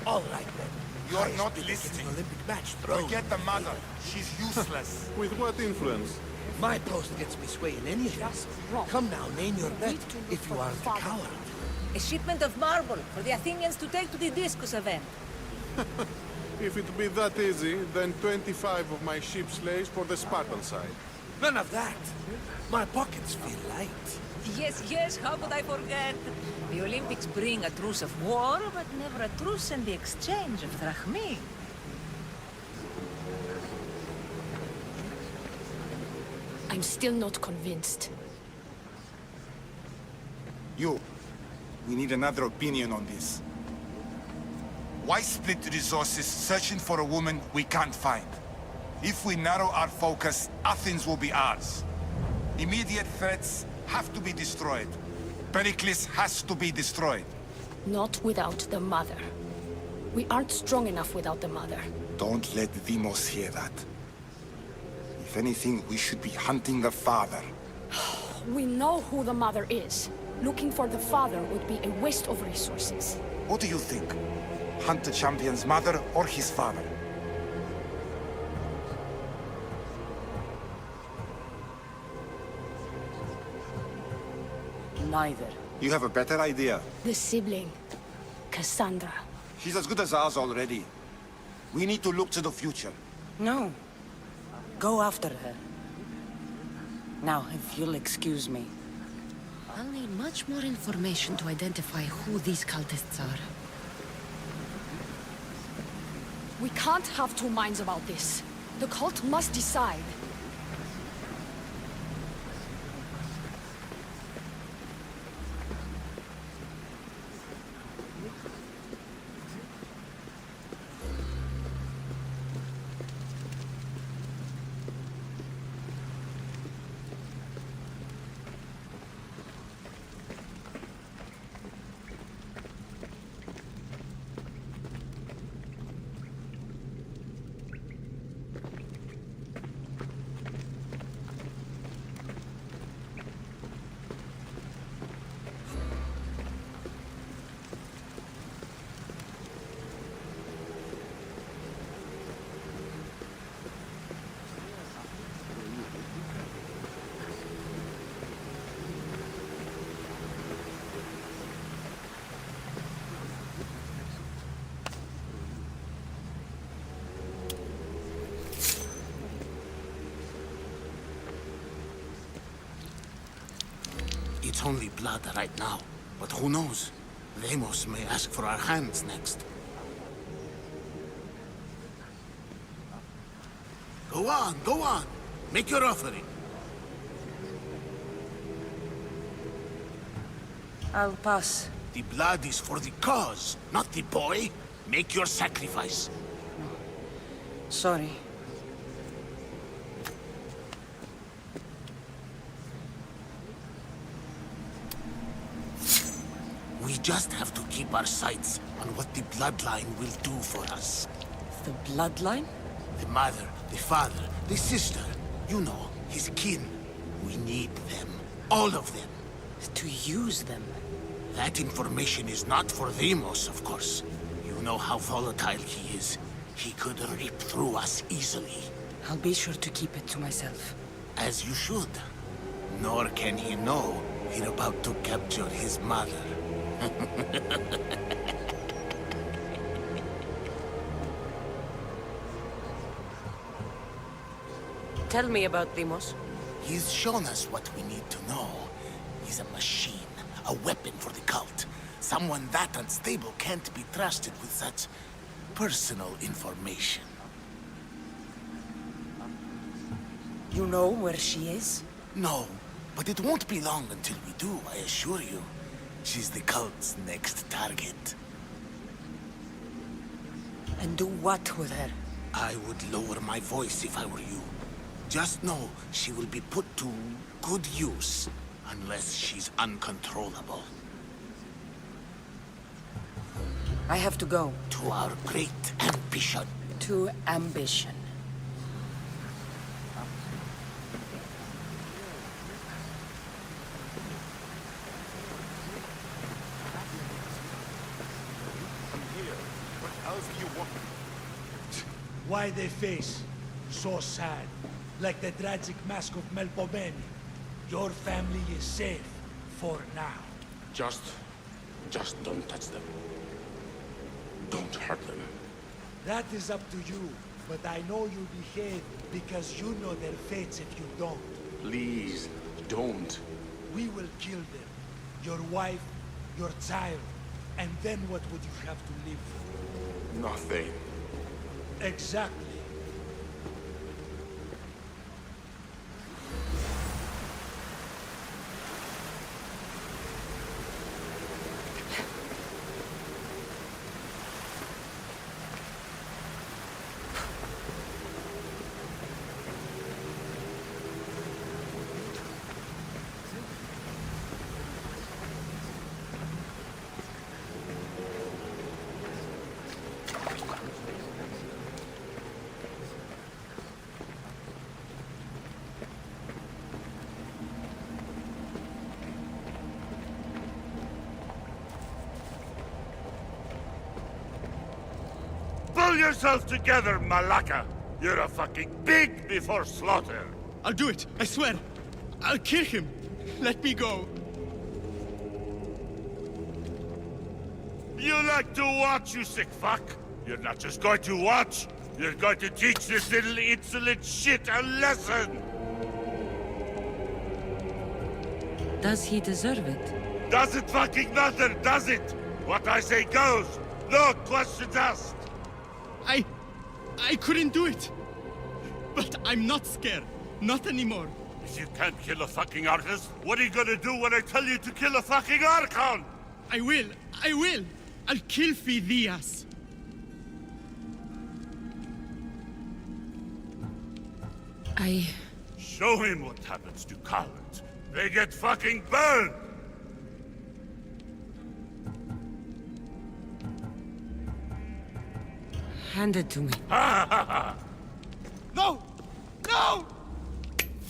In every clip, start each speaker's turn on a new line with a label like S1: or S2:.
S1: All right then.
S2: You're not listening.
S1: Olympic match thrown.
S2: Forget the mother. She's useless.
S3: With what influence?
S1: My post gets me sway in any event. Come now, name your bet if you are the coward.
S4: A shipment of marble for the Athenians to take to the discus event.
S3: If it be that easy, then 25 of my ships lays for the Spartan side.
S1: None of that. My pockets feel light.
S4: Yes, yes, how could I forget? The Olympics bring a truce of war, but never a truce in the exchange of drachmi.
S5: I'm still not convinced.
S2: You. We need another opinion on this. Why split resources searching for a woman we can't find? If we narrow our focus, Athens will be ours. Immediate threats have to be destroyed. Pericles has to be destroyed.
S5: Not without the mother. We aren't strong enough without the mother.
S2: Don't let Deimos hear that. If anything, we should be hunting the father.
S5: We know who the mother is. Looking for the father would be a waste of resources.
S2: What do you think? Hunt the champion's mother or his father?
S4: Neither.
S2: You have a better idea.
S5: The sibling, Cassandra.
S2: She's as good as ours already. We need to look to the future.
S6: No. Go after her. Now, if you'll excuse me.
S7: I'll need much more information to identify who these cultists are.
S5: We can't have two minds about this. The cult must decide.
S1: It's only blood right now, but who knows? Deimos may ask for our hands next. Go on, go on. Make your offering.
S6: I'll pass.
S1: The blood is for the cause, not the boy. Make your sacrifice.
S6: Sorry.
S1: We just have to keep our sights on what the bloodline will do for us.
S6: The bloodline?
S1: The mother, the father, the sister. You know, his kin. We need them. All of them.
S6: To use them.
S1: That information is not for Deimos, of course. You know how volatile he is. He could rip through us easily.
S6: I'll be sure to keep it to myself.
S1: As you should. Nor can he know we're about to capture his mother.
S6: Tell me about Deimos.
S1: He's shown us what we need to know. He's a machine, a weapon for the cult. Someone that unstable can't be trusted with such personal information.
S6: You know where she is?
S1: No, but it won't be long until we do, I assure you. She's the cult's next target.
S6: And do what with her?
S1: I would lower my voice if I were you. Just know she will be put to good use, unless she's uncontrollable.
S6: I have to go.
S1: To our great ambition.
S6: To ambition.
S2: else do you want?
S8: Why they face? So sad. Like the tragic mask of Melpomene. Your family is safe. For now.
S9: Just don't touch them. Don't hurt them.
S8: That is up to you. But I know you behave because you know their fates if you don't.
S9: Please, don't.
S8: We will kill them. Your wife, your child. And then what would you have to live for?
S9: Nothing.
S8: Exactly.
S10: Pull yourself together, Malaka! You're a fucking pig before slaughter!
S11: I'll do it, I swear. I'll kill him. Let me go.
S10: You like to watch, you sick fuck? You're not just going to watch, you're going to teach this little insolent shit a lesson!
S7: Does he deserve it?
S10: Doesn't fucking matter, does it? What I say goes, no questions asked!
S11: I couldn't do it. But I'm not scared. Not anymore.
S10: If you can't kill a fucking artist, what are you gonna do when I tell you to kill a fucking Archon?
S11: I will. I'll kill Phidias.
S10: Show him what happens to cowards. They get fucking burned!
S7: Hand it to me.
S11: No! No!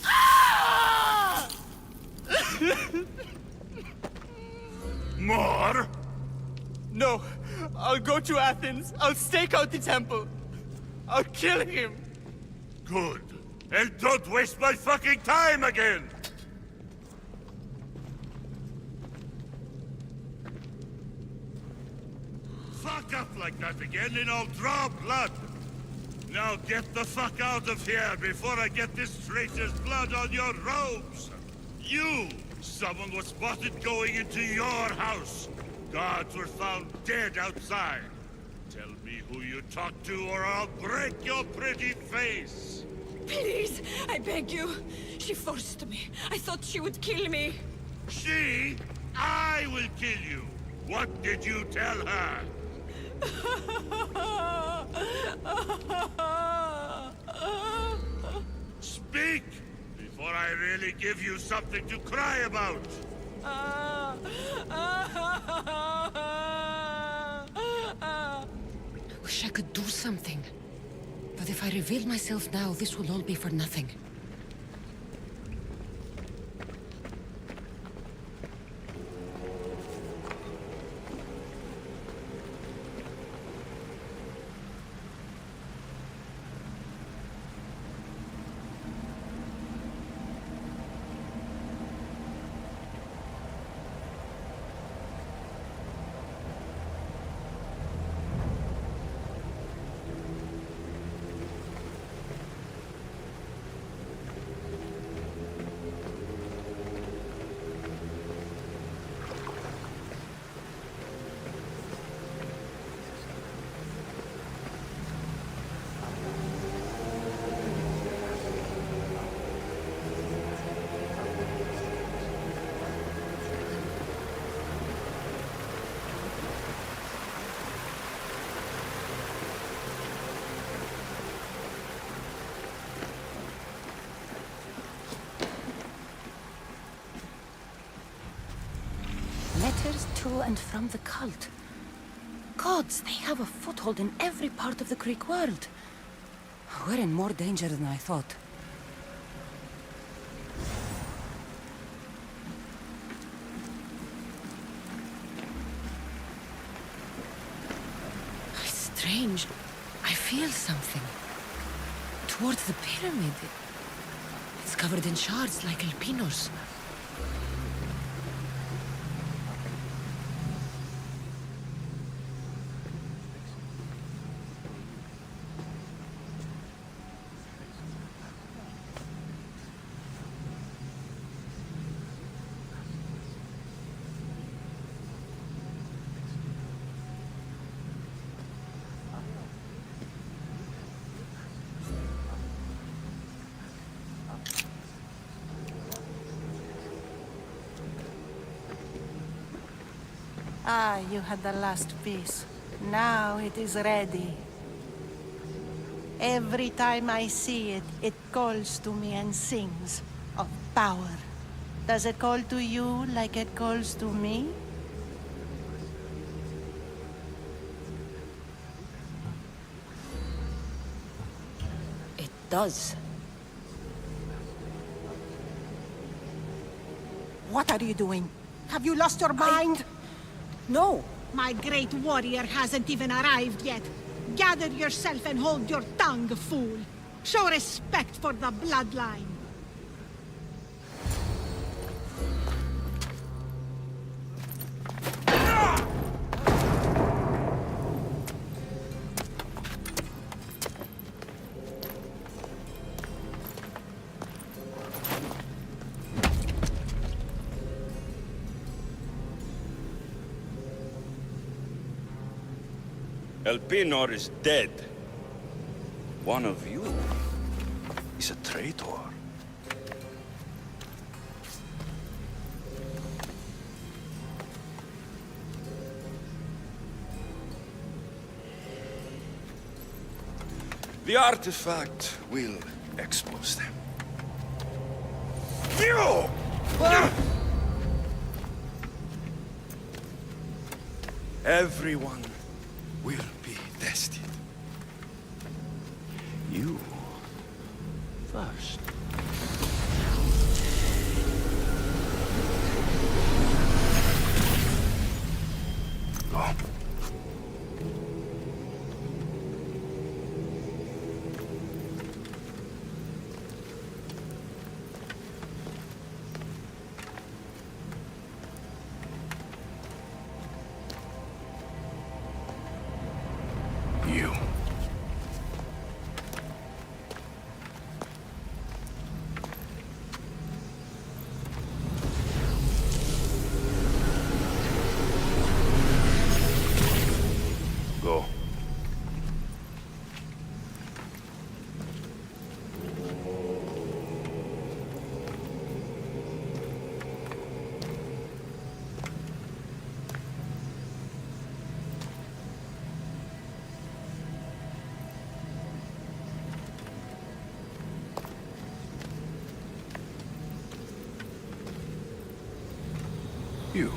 S11: Ah!
S10: More?
S11: No. I'll go to Athens. I'll stake out the temple. I'll kill him.
S10: Good. And don't waste my fucking time again! Fuck up like that again and I'll draw blood! Now get the fuck out of here before I get this traitor's blood on your robes! You! Someone was spotted going into your house! Guards were found dead outside! Tell me who you talked to or I'll break your pretty face!
S5: Please, I beg you. She forced me. I thought she would kill me.
S10: She? I will kill you! What did you tell her? Speak! Before I really give you something to cry about!
S7: I wish I could do something. But if I reveal myself now, this will all be for nothing. Letters to and from the cult. Gods, they have a foothold in every part of the Greek world. We're in more danger than I thought. I strange. I feel something. Towards the pyramid. It's covered in shards like alpinos.
S12: Ah, you had the last piece. Now it is ready. Every time I see it, it calls to me and sings of power. Does it call to you like it calls to me?
S7: It does.
S12: What are you doing? Have you lost your mind?
S7: No!
S13: My great warrior hasn't even arrived yet. Gather yourself and hold your tongue, fool. Show respect for the bloodline.
S14: Elpenor is dead. One of you is a traitor. The artifact will expose them. You! Everyone will be tested. You first. Go. You. Go. You.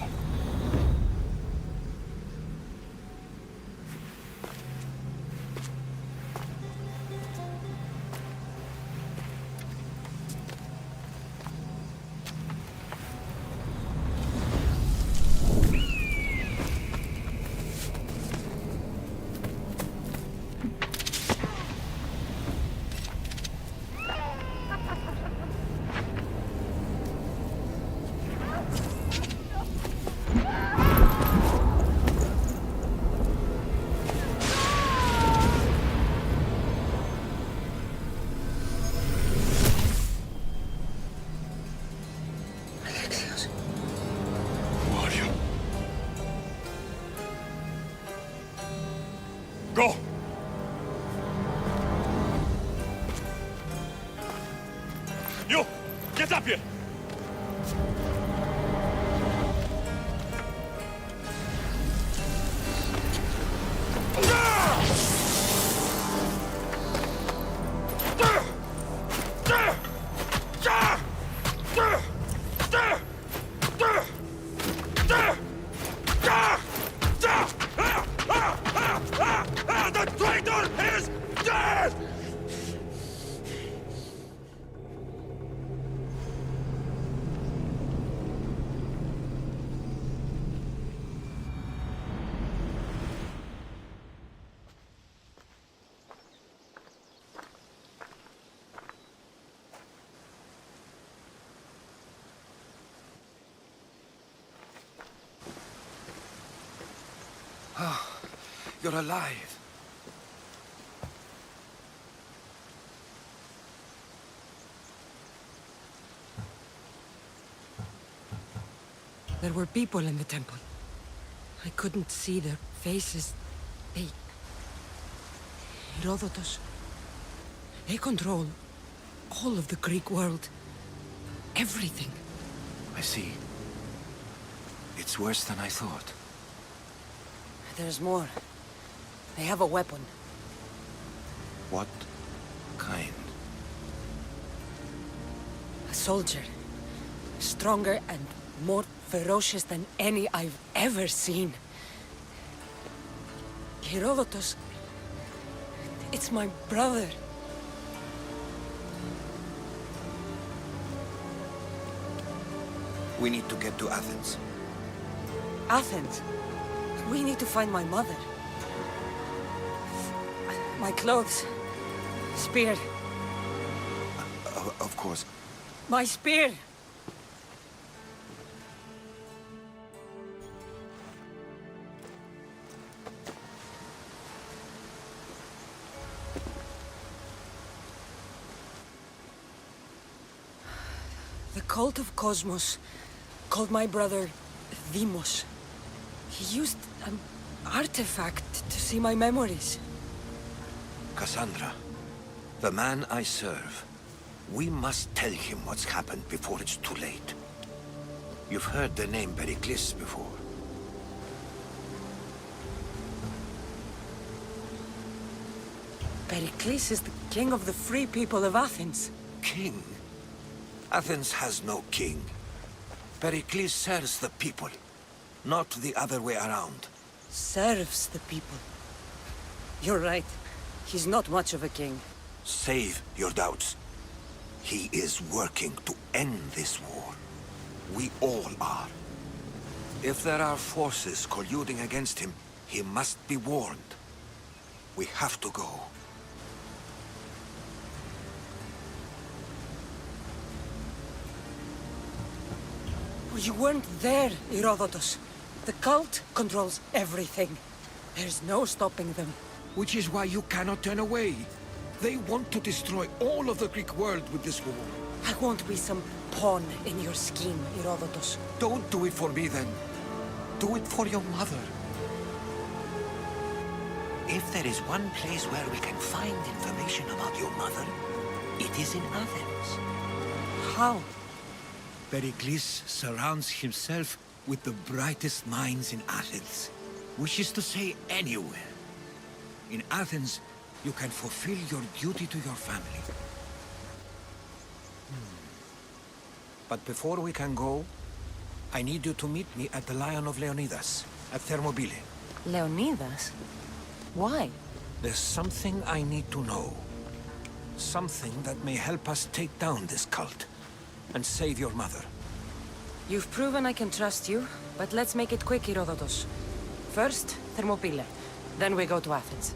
S14: Go! You! Get up here! The traitor is dead!
S15: You're alive.
S7: There were people in the temple. I couldn't see their faces. Herodotus. They control all of the Greek world. Everything.
S15: I see. It's worse than I thought.
S7: There's more. They have a weapon.
S15: What kind?
S7: A soldier. Stronger and more ferocious than any I've ever seen. Herodotus. It's my brother.
S15: We need to get to Athens.
S7: Athens? We need to find my mother. My clothes. Spear.
S15: Of course.
S7: My spear! The cult of Cosmos called my brother Deimos. He used an artifact to see my memories.
S15: Cassandra, the man I serve. We must tell him what's happened before it's too late. You've heard the name Pericles before.
S7: Pericles is the king of the free people of Athens.
S15: King? Athens has no king. Pericles serves the people, not the other way around.
S7: Serves the people. You're right. He's not much of a king.
S15: Save your doubts. He is working to end this war. We all are. If there are forces colluding against him, he must be warned. We have to go.
S7: You weren't there, Herodotus. The cult controls everything. There's no stopping them.
S15: Which is why you cannot turn away. They want to destroy all of the Greek world with this war.
S7: I won't be some pawn in your scheme, Herodotus.
S15: Don't do it for me, then. Do it for your mother. If there is one place where we can find information about your mother, it is in Athens.
S7: How?
S15: Pericles surrounds himself with the brightest minds in Athens. Which is to say, anywhere. In Athens, you can fulfill your duty to your family. But before we can go, I need you to meet me at the Lion of Leonidas, at Thermopylae.
S7: Leonidas? Why?
S15: There's something I need to know. Something that may help us take down this cult, and save your mother.
S7: You've proven I can trust you, but let's make it quick, Herodotus. First, Thermopylae. Then we go to Athens.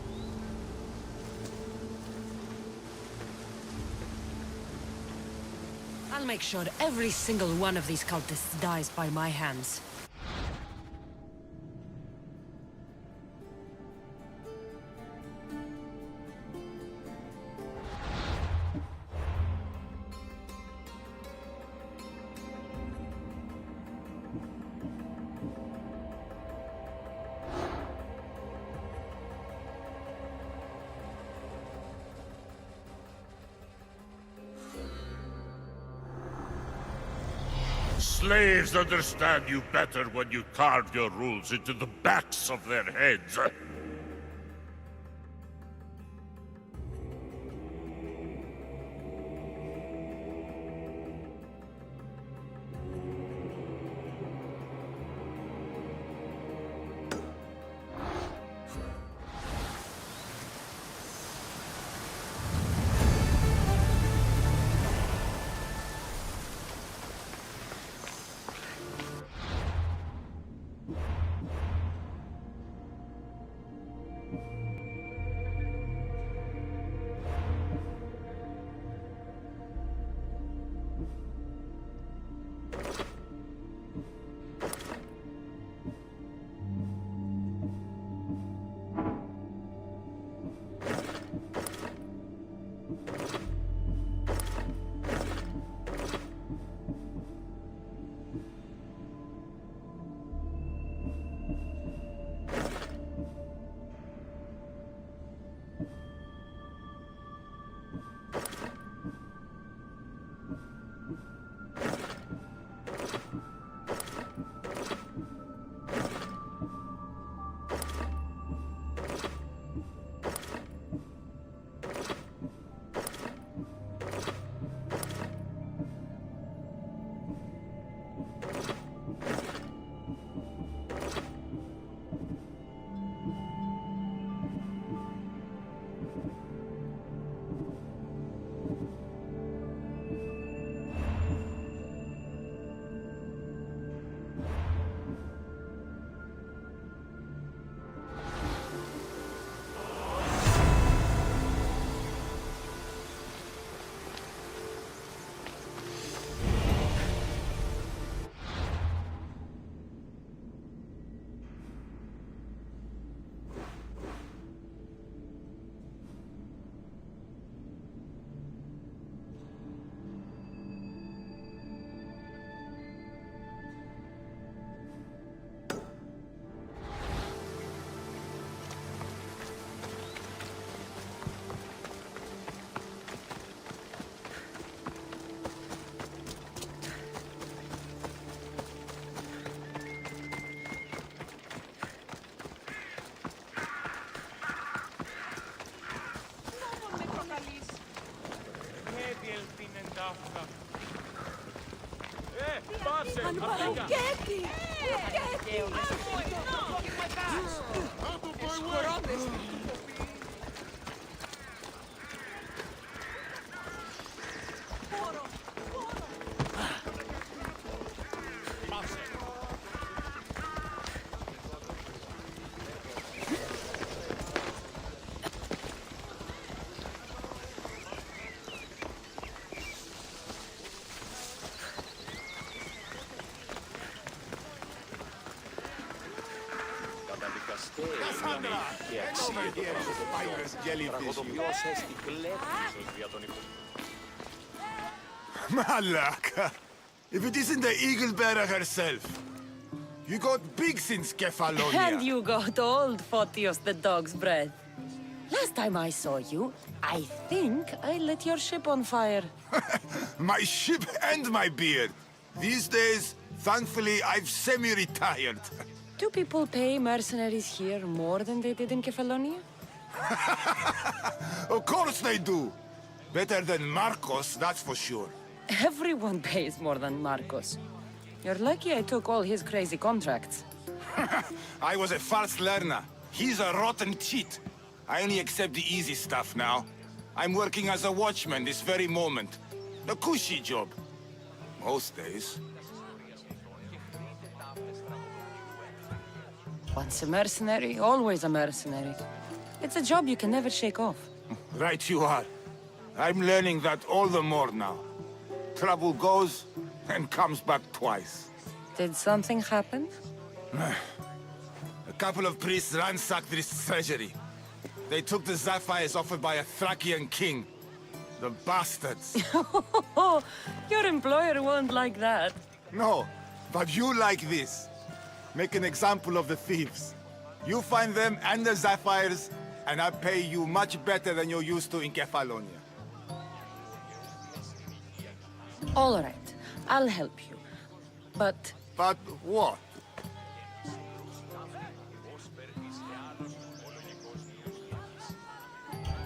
S7: I'll make sure every single one of these cultists dies by my hands.
S10: Slaves understand you better when you carve your rules into the backs of their heads.
S2: Malaka! If it isn't the eagle bearer herself. You got big since Kefalonia.
S7: And you got old, Photios the dog's breath. Last time I saw you, I think I lit your ship on fire.
S2: My ship and my beard. These days, thankfully, I've semi-retired.
S7: Do people pay mercenaries here more than they did in Kefalonia?
S2: Of course they do. Better than Marcos, that's for sure.
S7: Everyone pays more than Marcos. You're lucky I took all his crazy contracts.
S2: I was a fast learner. He's a rotten cheat. I only accept the easy stuff now. I'm working as a watchman this very moment. A cushy job. Most days.
S7: Once a mercenary, always a mercenary. It's a job you can never shake off.
S2: Right you are. I'm learning that all the more now. Trouble goes and comes back twice.
S7: Did something happen?
S2: A couple of priests ransacked this treasury. They took the sapphires offered by a Thracian king. The bastards.
S7: Your employer won't like that.
S2: No, but you like this. Make an example of the thieves. You find them and the sapphires, and I pay you much better than you're used to in Kefalonia.
S7: All right, I'll help you. But...
S2: But what?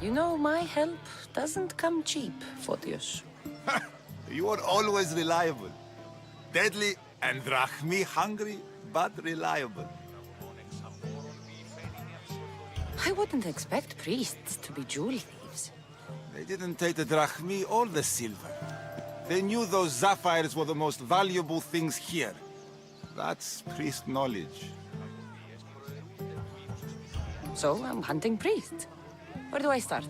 S7: You know, my help doesn't come cheap, Photios.
S2: You are always reliable. Deadly and drachmi hungry, but reliable.
S7: I wouldn't expect priests to be jewel thieves.
S2: They didn't take the drachmi or the silver. They knew those sapphires were the most valuable things here. That's priest knowledge.
S7: So I'm hunting priests. Where do I start?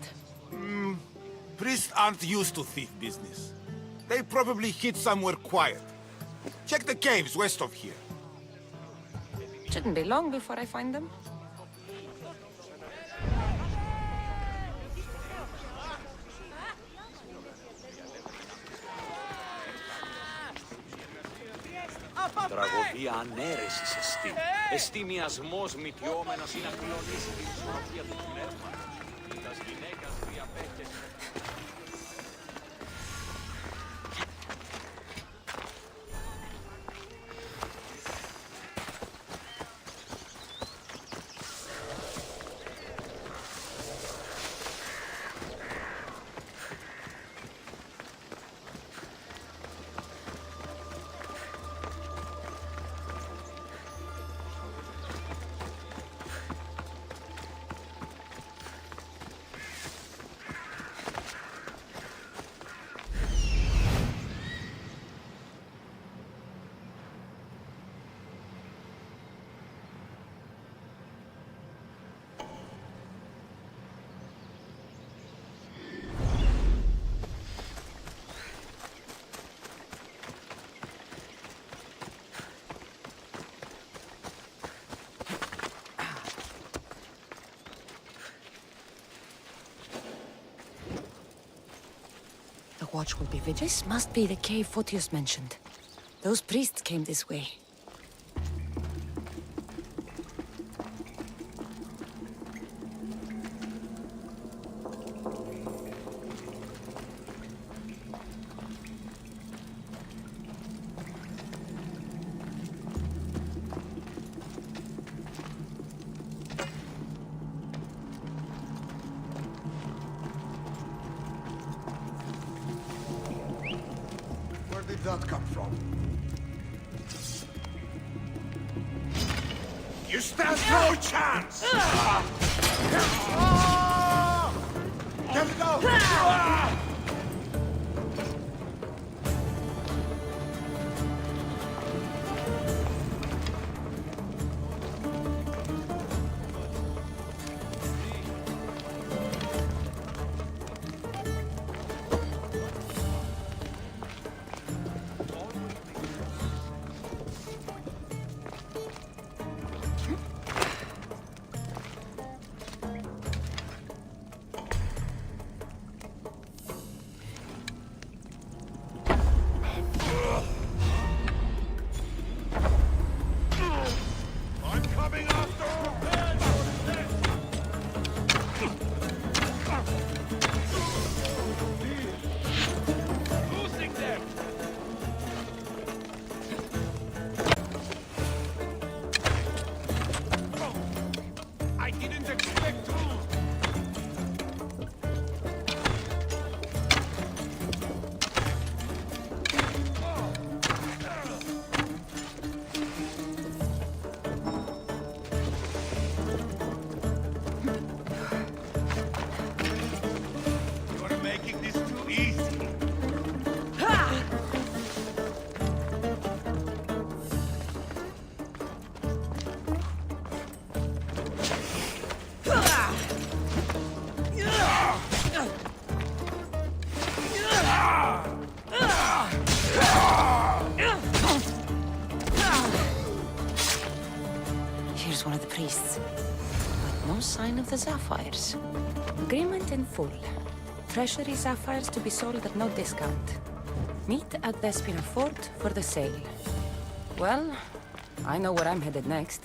S2: Priests aren't used to thief business. They probably hid somewhere quiet. Check the caves west of here.
S7: Shouldn't be long before I find them.
S15: Τραγωδία ανέρεσης εστί. Εστί μιασμός μυτιόμενος είναι να κλονίσει την ισορροπία του πνεύματος. Τας γυναίκας διαπέχτες.
S7: The watch will be vigilant. This must be the cave Photios mentioned. Those priests came this way.
S2: Where did that come from?
S10: You stand no chance!
S2: Let it go!
S6: Here's one of the priests. But no sign of the sapphires. Agreement in full. Treasury sapphires to be sold at no discount. Meet at Despina Fort for the sale. Well, I know where I'm headed next.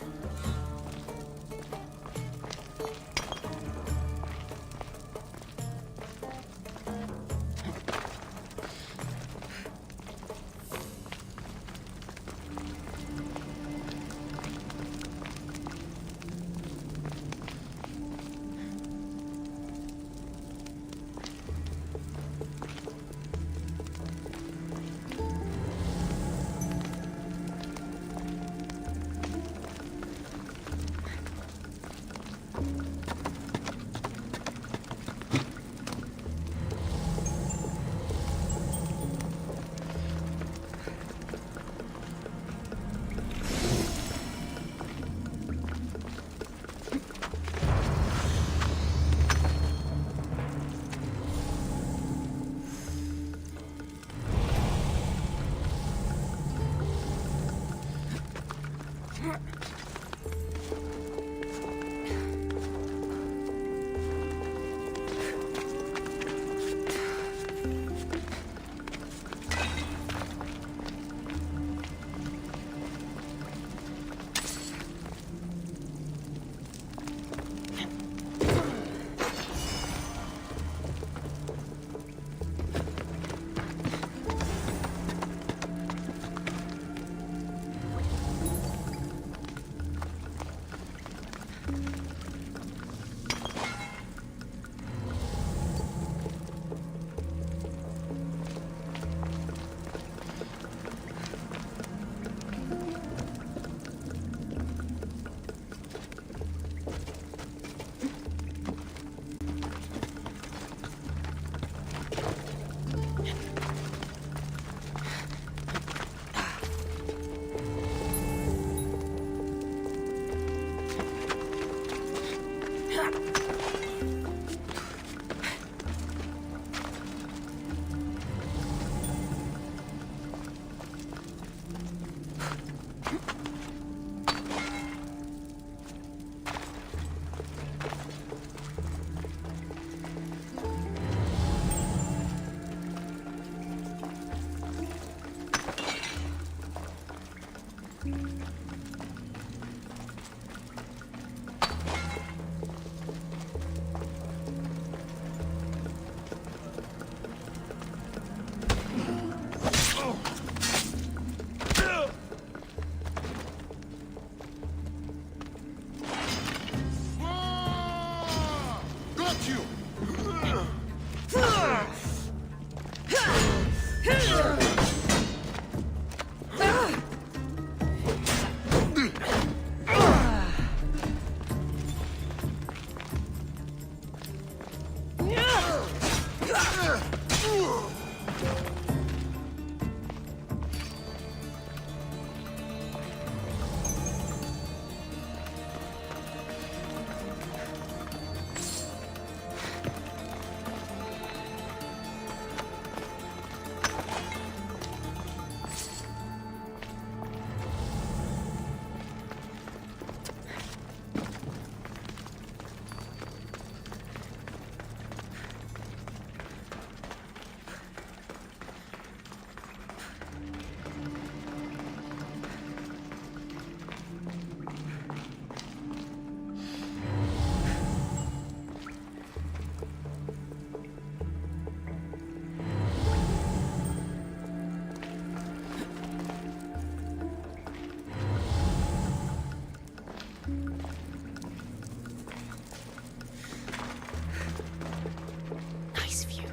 S6: Nice view.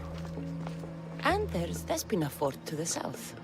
S6: And there's Despina Fort to the south.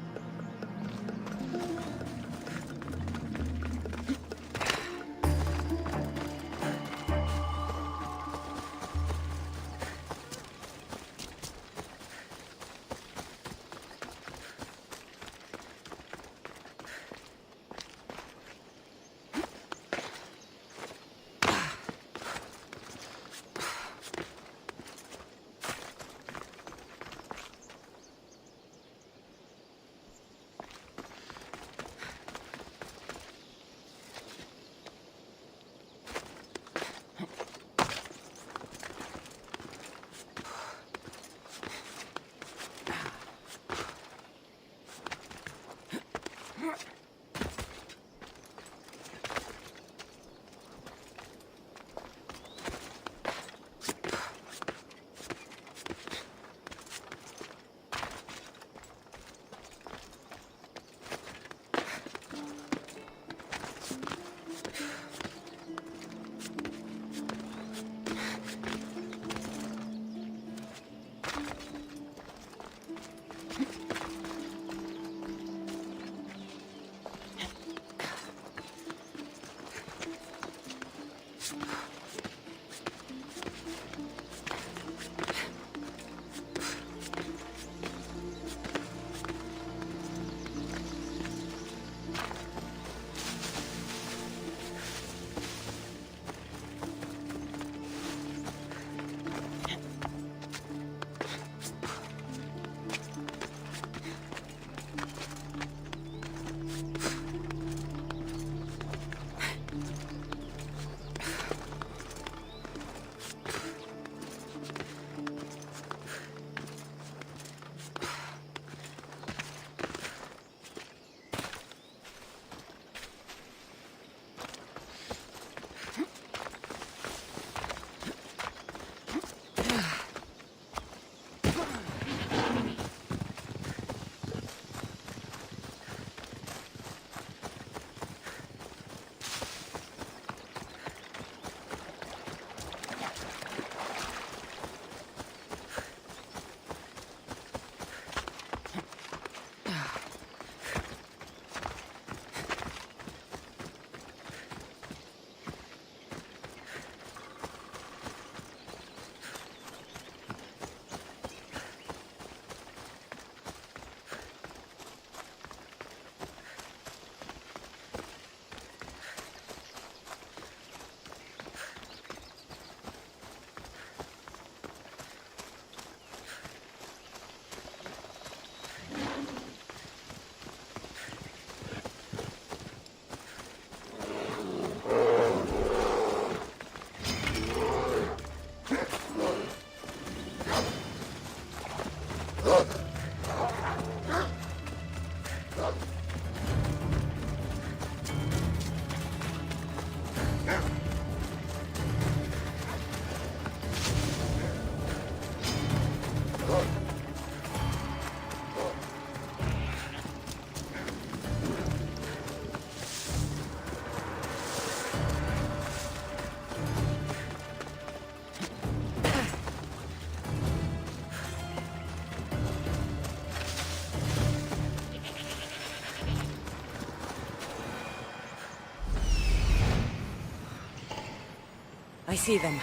S7: I see them.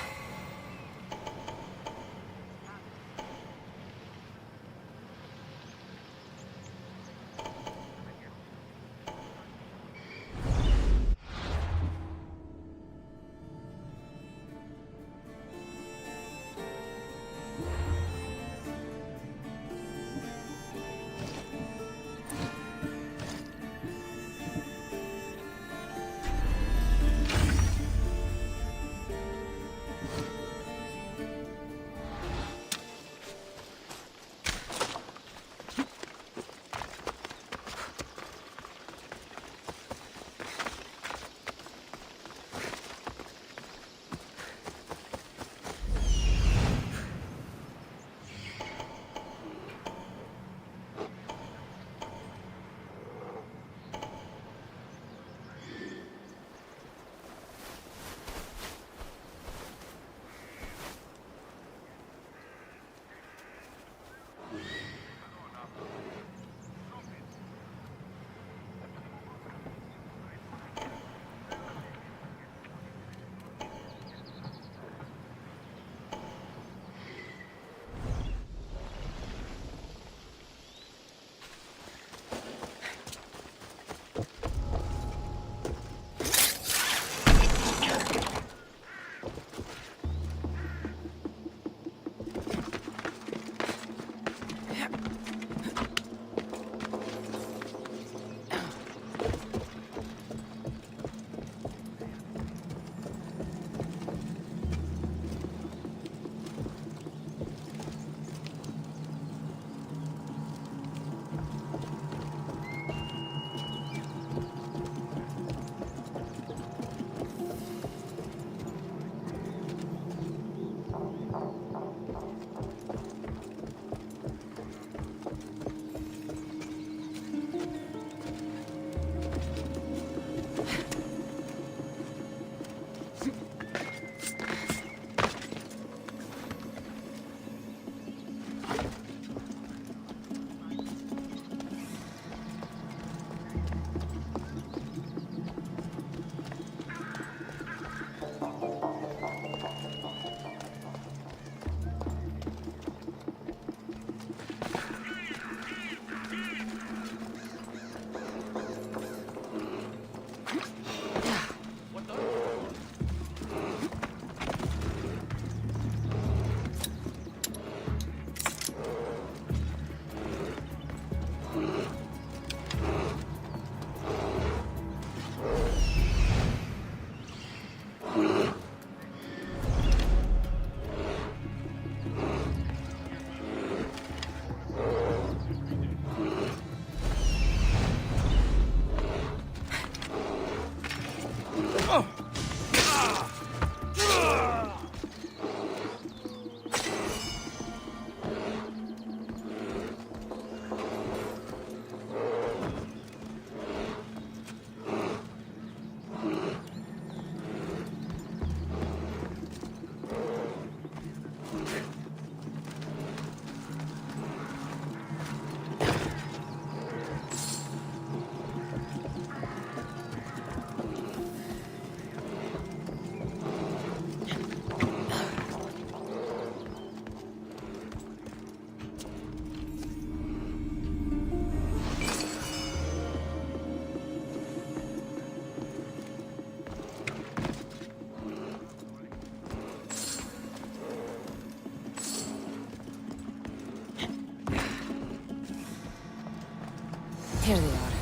S6: Here they are.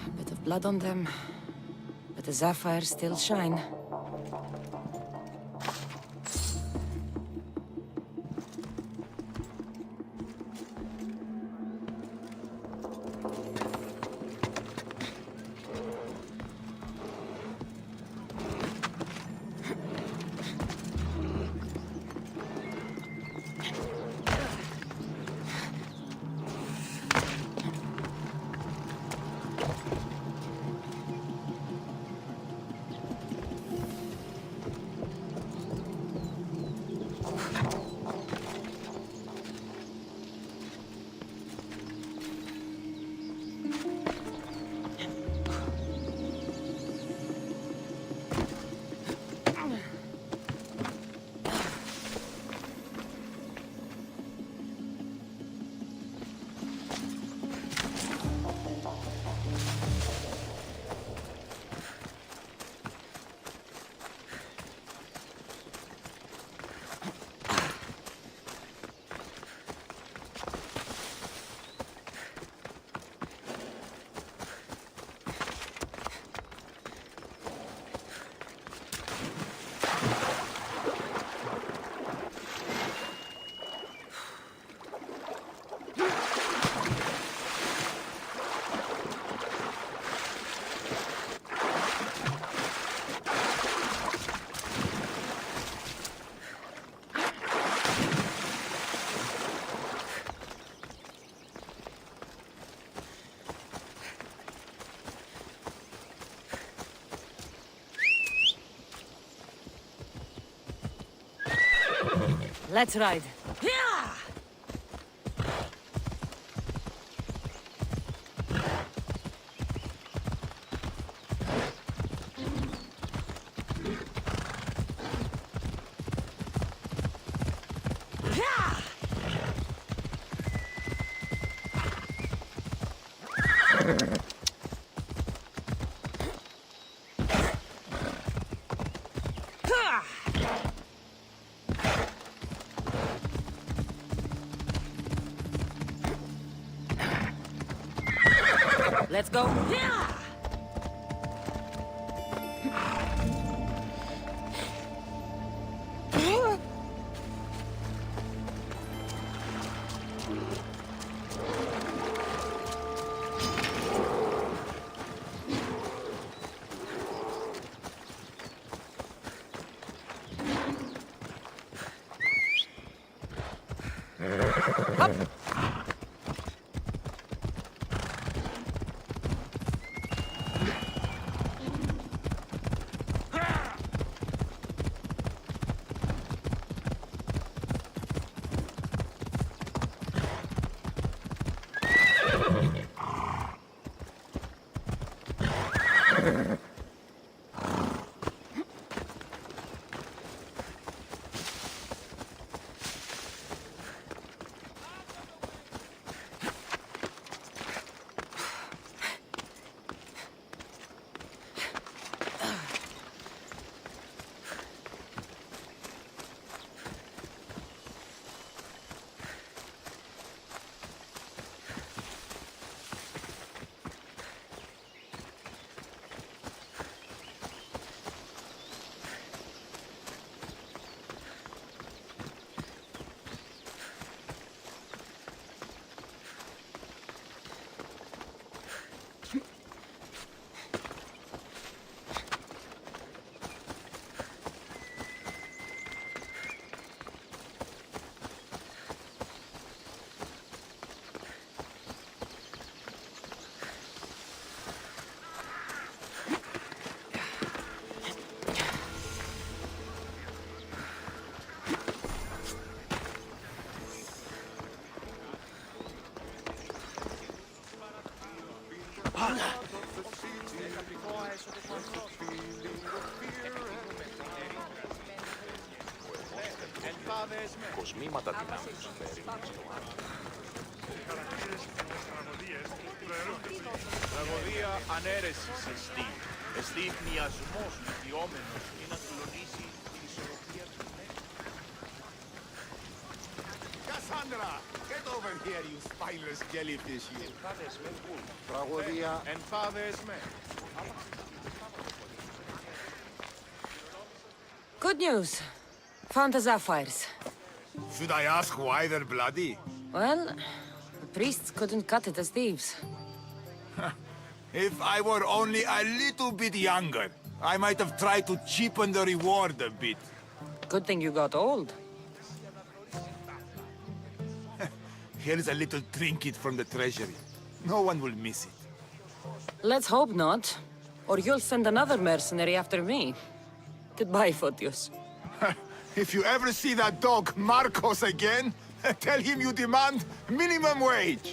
S6: A bit of blood on them, but the sapphires still shine. Let's ride. Yeah! Let's go. Yeah!
S9: Κοσμήματα δυνάμεις φέρει.
S16: Τραγωδία ανέρεσης εστί. Εστί μοιασμός λυπιόμενος ή να κλονίσει την ισορροπία του.
S2: Cassandra, get over here, you spineless jellyfish, you.
S16: Τραγωδία εν φάδε εσμέ.
S7: Good news. Found the sapphires.
S2: Should I ask why they're bloody?
S7: Well, the priests couldn't cut it as thieves.
S2: If I were only a little bit younger, I might have tried to cheapen the reward a bit.
S7: Good thing you got old.
S2: Here's a little trinket from the treasury. No one will miss it.
S7: Let's hope not, or you'll send another mercenary after me. Goodbye, Photios.
S2: If you ever see that dog Marcos again, tell him you demand minimum wage.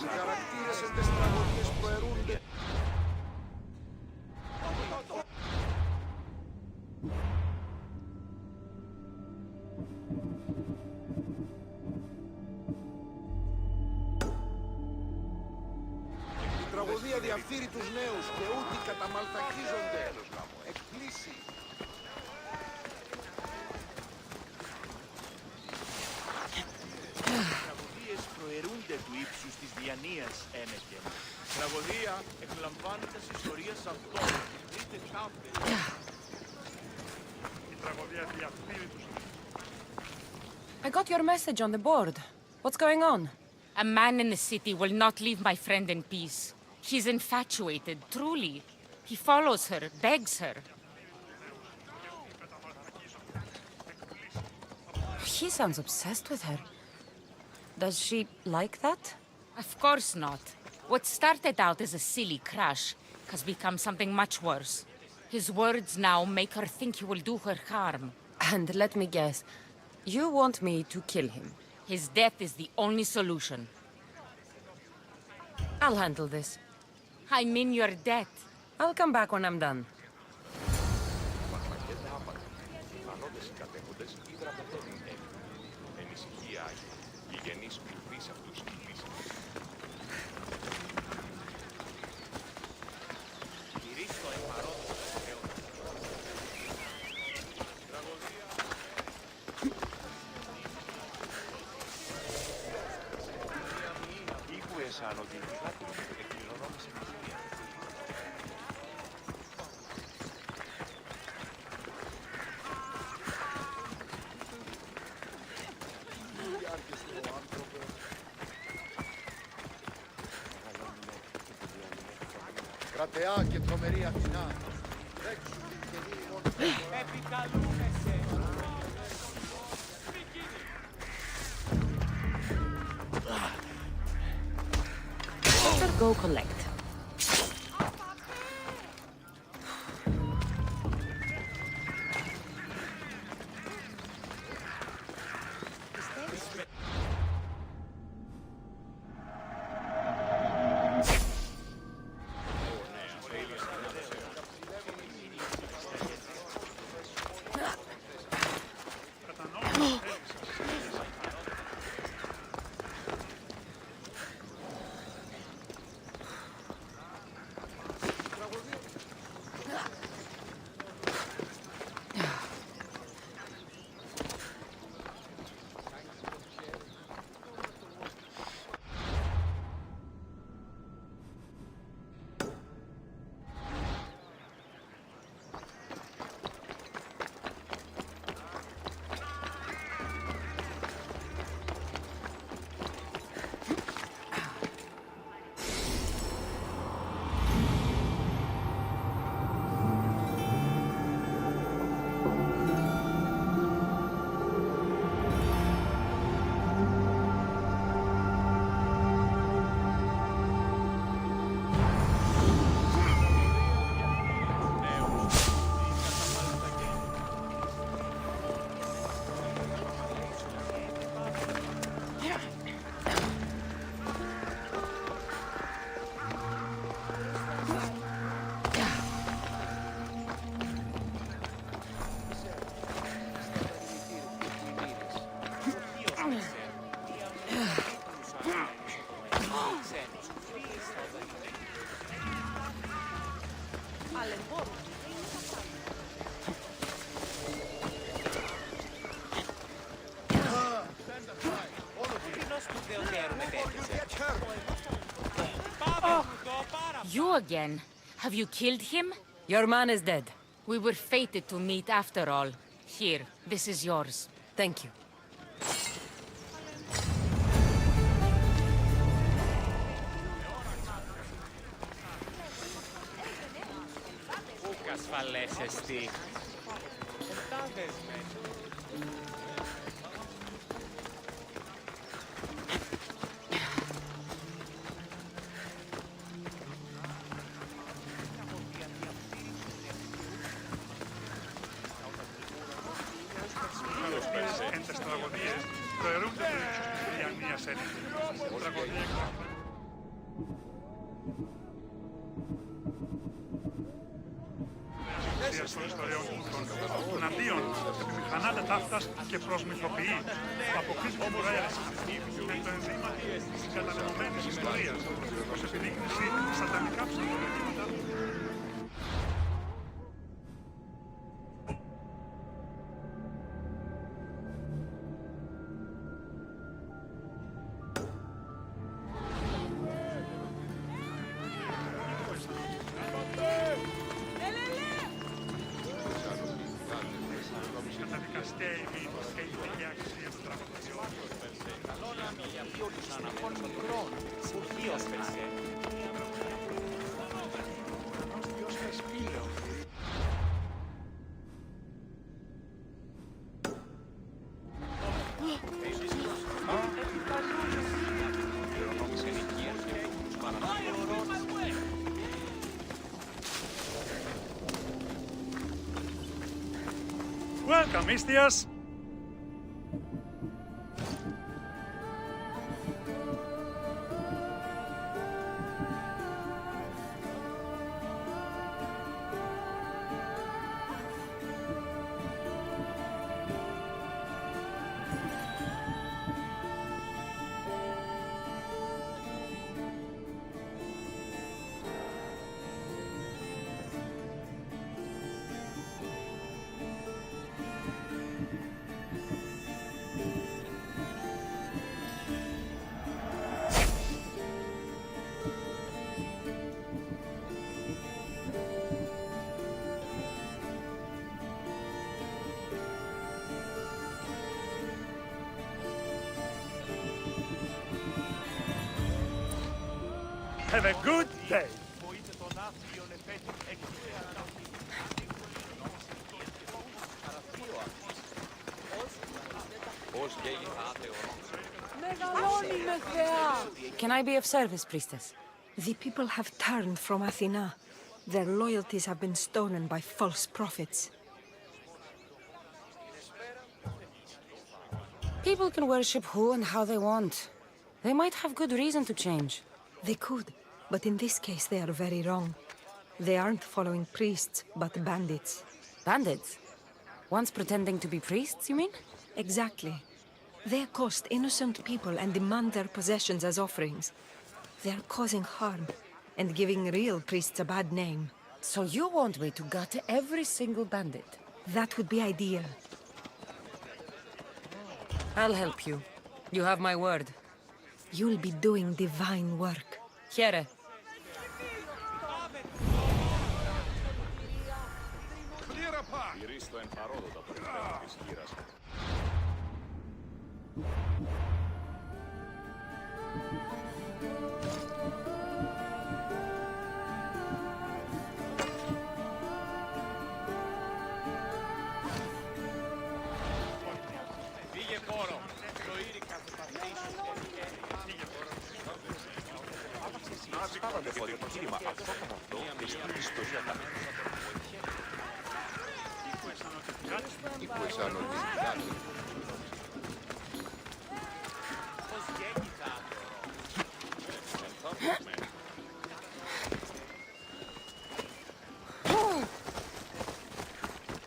S16: Οι χαρακτήρες εν τες τραγωδίες προαιρούνται. Η τραγωδία διαφθείρει τους νέους και ούτοι καταμαλθακίζονται. Εκπλήσει. Τραγωδίες προαιρούνται του ύψους της διανοίας, Ένεκεν. Τραγωδία εκλαμβάνεται στις ιστορίες αυτών. Δείτε κάθε. Η τραγωδία διαφθείρει τους νέους.
S6: I got your message on the board. What's going on? A man in the city will not leave my friend in peace. He's infatuated, truly. He follows her, begs her.
S7: He sounds obsessed with her. Does she like that?
S6: Of course not. What started out as a silly crush has become something much worse. His words now make her think he will do her harm.
S7: And let me guess, you want me to kill him?
S6: His death is the only solution.
S7: I'll handle this.
S6: I'm in your debt.
S7: I'll come back when I'm done.
S16: Κρατεά και τρομερή Αθηνά. Επικαλούμεσαι.
S7: Better go collect.
S6: You again? Have you killed him?
S7: Your man is dead.
S6: We were fated to meet after all. Here, this is yours.
S7: Thank you.
S17: Πού ασφαλές εστί.
S18: Εν τες τραγωδίες προαιρούνται από την διανοίας Έλληνας. Τραγωδία των ιστοριών των αντίον επιμηχανάται ταύτας και προσμυθοποιεί που αποκρίζει την ουραία με το ενδύμα της κατανεμωμένης ιστορίας ως επιδείκνυση σατανικά ψευδολογήματα. Welcome, Istias! Have a good day.
S7: Can I be of service, priestess? The people have turned from Athena. Their loyalties have been stolen by false prophets.
S6: People can worship who and how they want. They might have good reason to change.
S7: They could, but in this case they are very wrong. They aren't following priests, but bandits.
S6: Bandits? Once pretending to be priests, you mean?
S7: Exactly. They accost innocent people and demand their possessions as offerings. They are causing harm and giving real priests a bad name.
S6: So you want me to gut every single bandit?
S7: That would be ideal.
S6: I'll help you. You have my word.
S7: You'll be doing divine work.
S6: Here.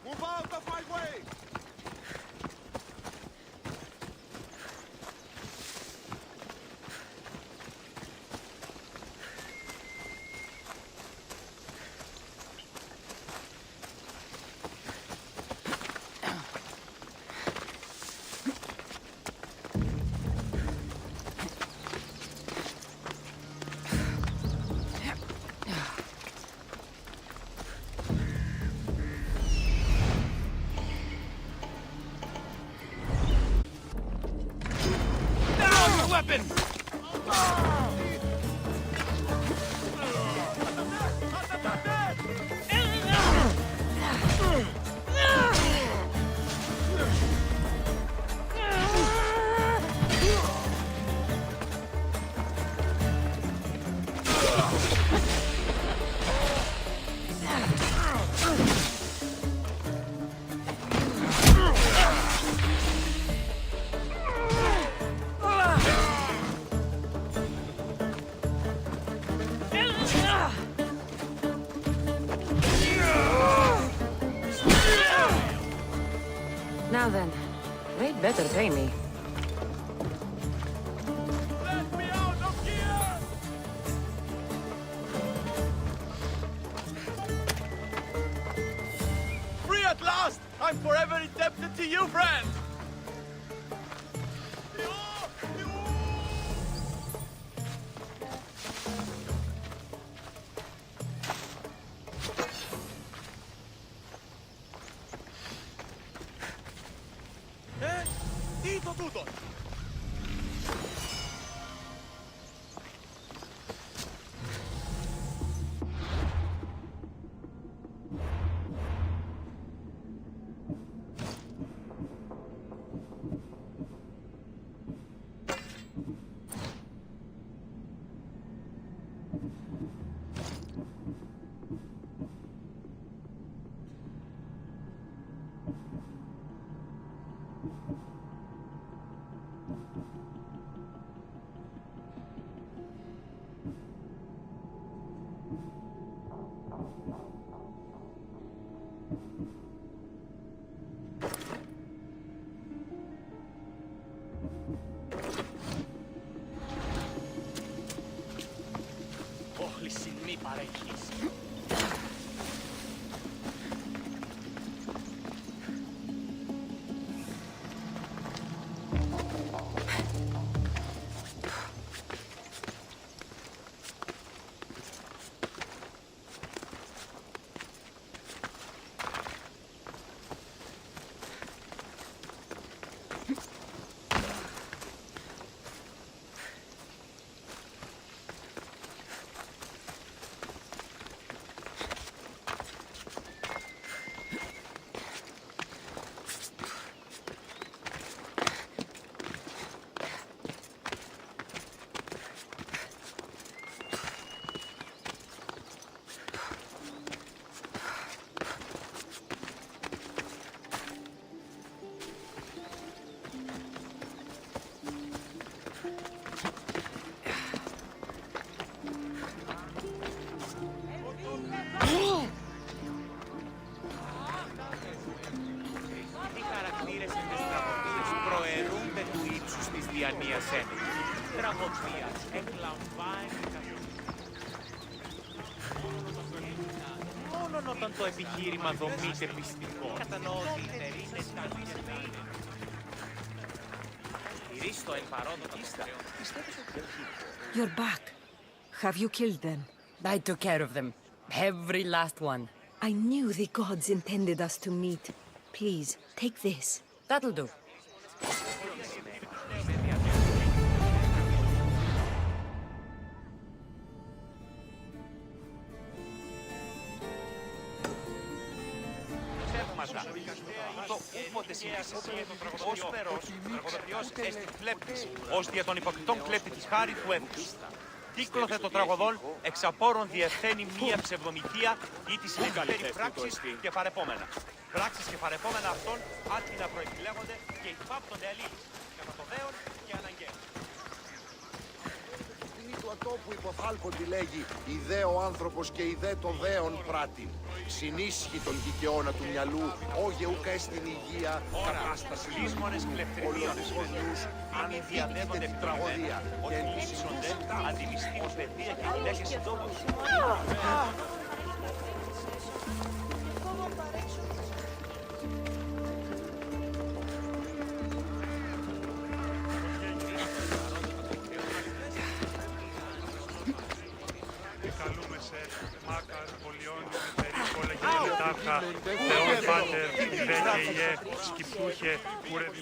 S19: Move out of my way!
S16: weapon!
S6: Now then, they'd better pay me.
S16: Free at last! I'm forever indebted to you, friend! Τι είναι τούτο! Όχληση μη παρέχεις.
S17: Οι χαρακτήρες της τραγωδίας προαιρούνται του ύψους της διανοίας έννοιας. Τραγωδίας εκλαμβάνει μόνον όταν το επιχείρημα δομείται πιστικό. Κατανοώ ότι είναι καλή. Κυρίστο εν παρόδο ίστα.
S7: You're back. Have you killed them?
S6: I took care of them. Every last one.
S7: I knew the gods intended us to meet. Please, take this.
S6: That'll do.
S16: Το ούποτε συνήθισε ως φερός, τραγωδοποιός έστι κλέπτης, ως δια των υποκριτών κλέπτη της χάρη του έμφυς. Κύκλωθε το τραγωδόν, εξαπόρων διευθαίνει μία ψευδομηθεία ή τη συνεπιφέρει πράξεις και παρεπόμενα. Πράξεις και παρεπόμενα αυτών άτοι να προεκλέγονται και υπάπτονται αλλήλεις, κατά το δέον και αναγκαίων.
S19: Είναι του ατόπου υποθάλποντι λέγει «Ιδέ ο άνθρωπος και ιδέ το δέον πράτην». Συνίσχυ τον δικαιώνα του μυαλού, όγε ουκ εστιν υγεία, κατάσταση
S16: λύσμονες κλεφτερίωνες
S19: νους, αν διαδίδεται την τραγωδία και
S16: λύσονται αντιμυστήμως παιδεία και γυναίκες συντόμως.
S18: Καλούμε σε Μάκαρ, Πολιόνι, Μετερίκο, Λεγγύη, Τάχα, Θεόν,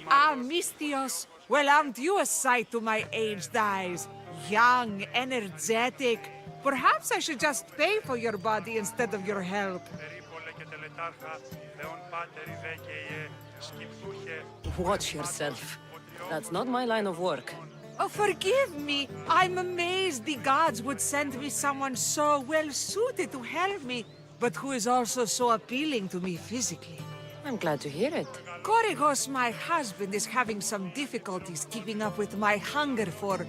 S20: Ah, Mistios. Well, aren't you a sight to my aged eyes? Young, energetic. Perhaps I should just pay for your body instead of your help.
S6: Watch yourself. That's not my line of work.
S20: Oh, forgive me. I'm amazed the gods would send me someone so well-suited to help me, but who is also so appealing to me physically.
S6: I'm glad to hear it.
S20: Korygos, my husband, is having some difficulties keeping up with my hunger for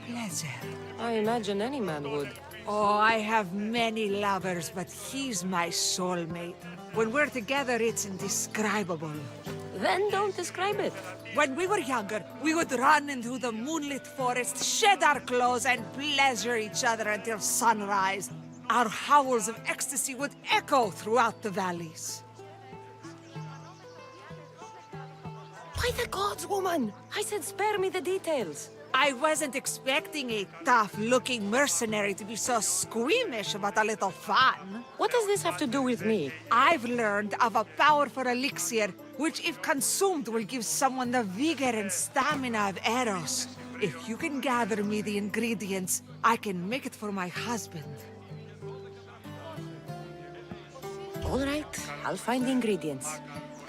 S20: pleasure.
S6: I imagine any man would.
S20: Oh, I have many lovers, but he's my soulmate. When we're together, it's indescribable.
S6: Then don't describe it.
S20: When we were younger, we would run into the moonlit forest, shed our clothes, and pleasure each other until sunrise. Our howls of ecstasy would echo throughout the valleys.
S6: By the gods, woman! I said spare me the details.
S20: I wasn't expecting a tough-looking mercenary to be so squeamish about a little fun.
S6: What does this have to do with me?
S20: I've learned of a powerful elixir, which if consumed will give someone the vigor and stamina of Eros. If you can gather me the ingredients, I can make it for my husband.
S6: All right, I'll find the ingredients.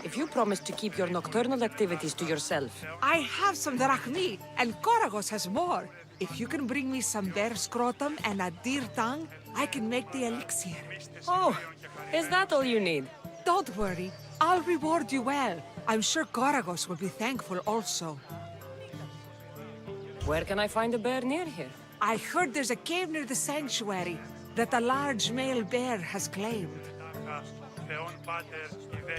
S6: If you promise to keep your nocturnal activities to yourself.
S20: I have some drachmi, and Korygos has more. If you can bring me some bear scrotum and a deer tongue, I can make the elixir.
S6: Oh, is that all you need?
S20: Don't worry, I'll reward you well. I'm sure Korygos will be thankful also.
S6: Where can I find a bear near here?
S20: I heard there's a cave near the sanctuary that a large male bear has claimed.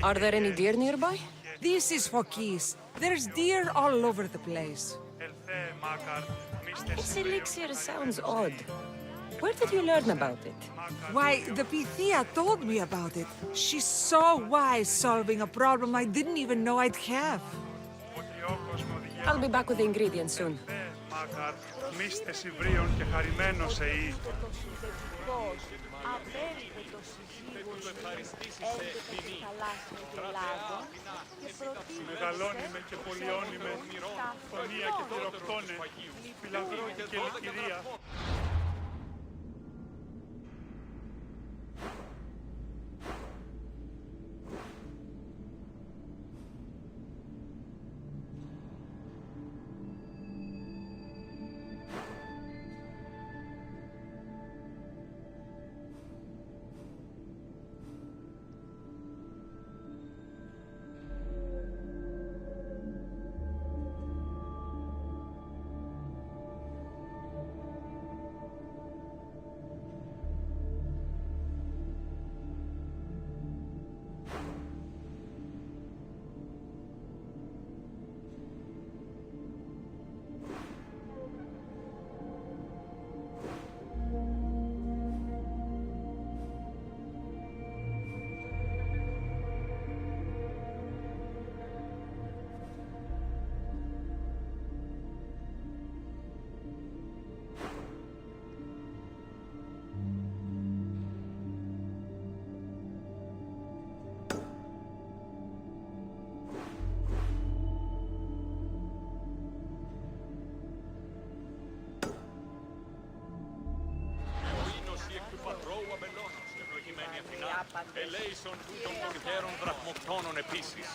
S6: Are there any deer nearby?
S20: This is Phokis. There's deer all over the place.
S6: This elixir sounds odd. Where did you learn about it?
S20: Why, the Pythia told me about it. She's so wise solving a problem I didn't even know I'd have.
S6: I'll be back with the ingredients soon.
S18: Μεγαλώνει με και πολιώνει με φωνία και τυροκτώνε, φυλαγρό και ελκυρία.
S16: Ελέησον τούτων των γέρων δραχμοκτώνων επίσης.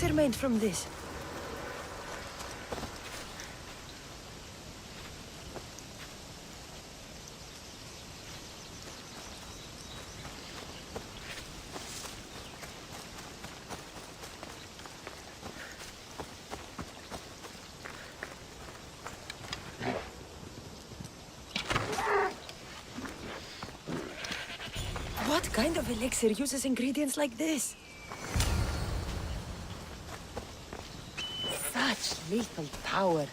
S7: elixir made from this? What kind of elixir uses ingredients like this? Such lethal power.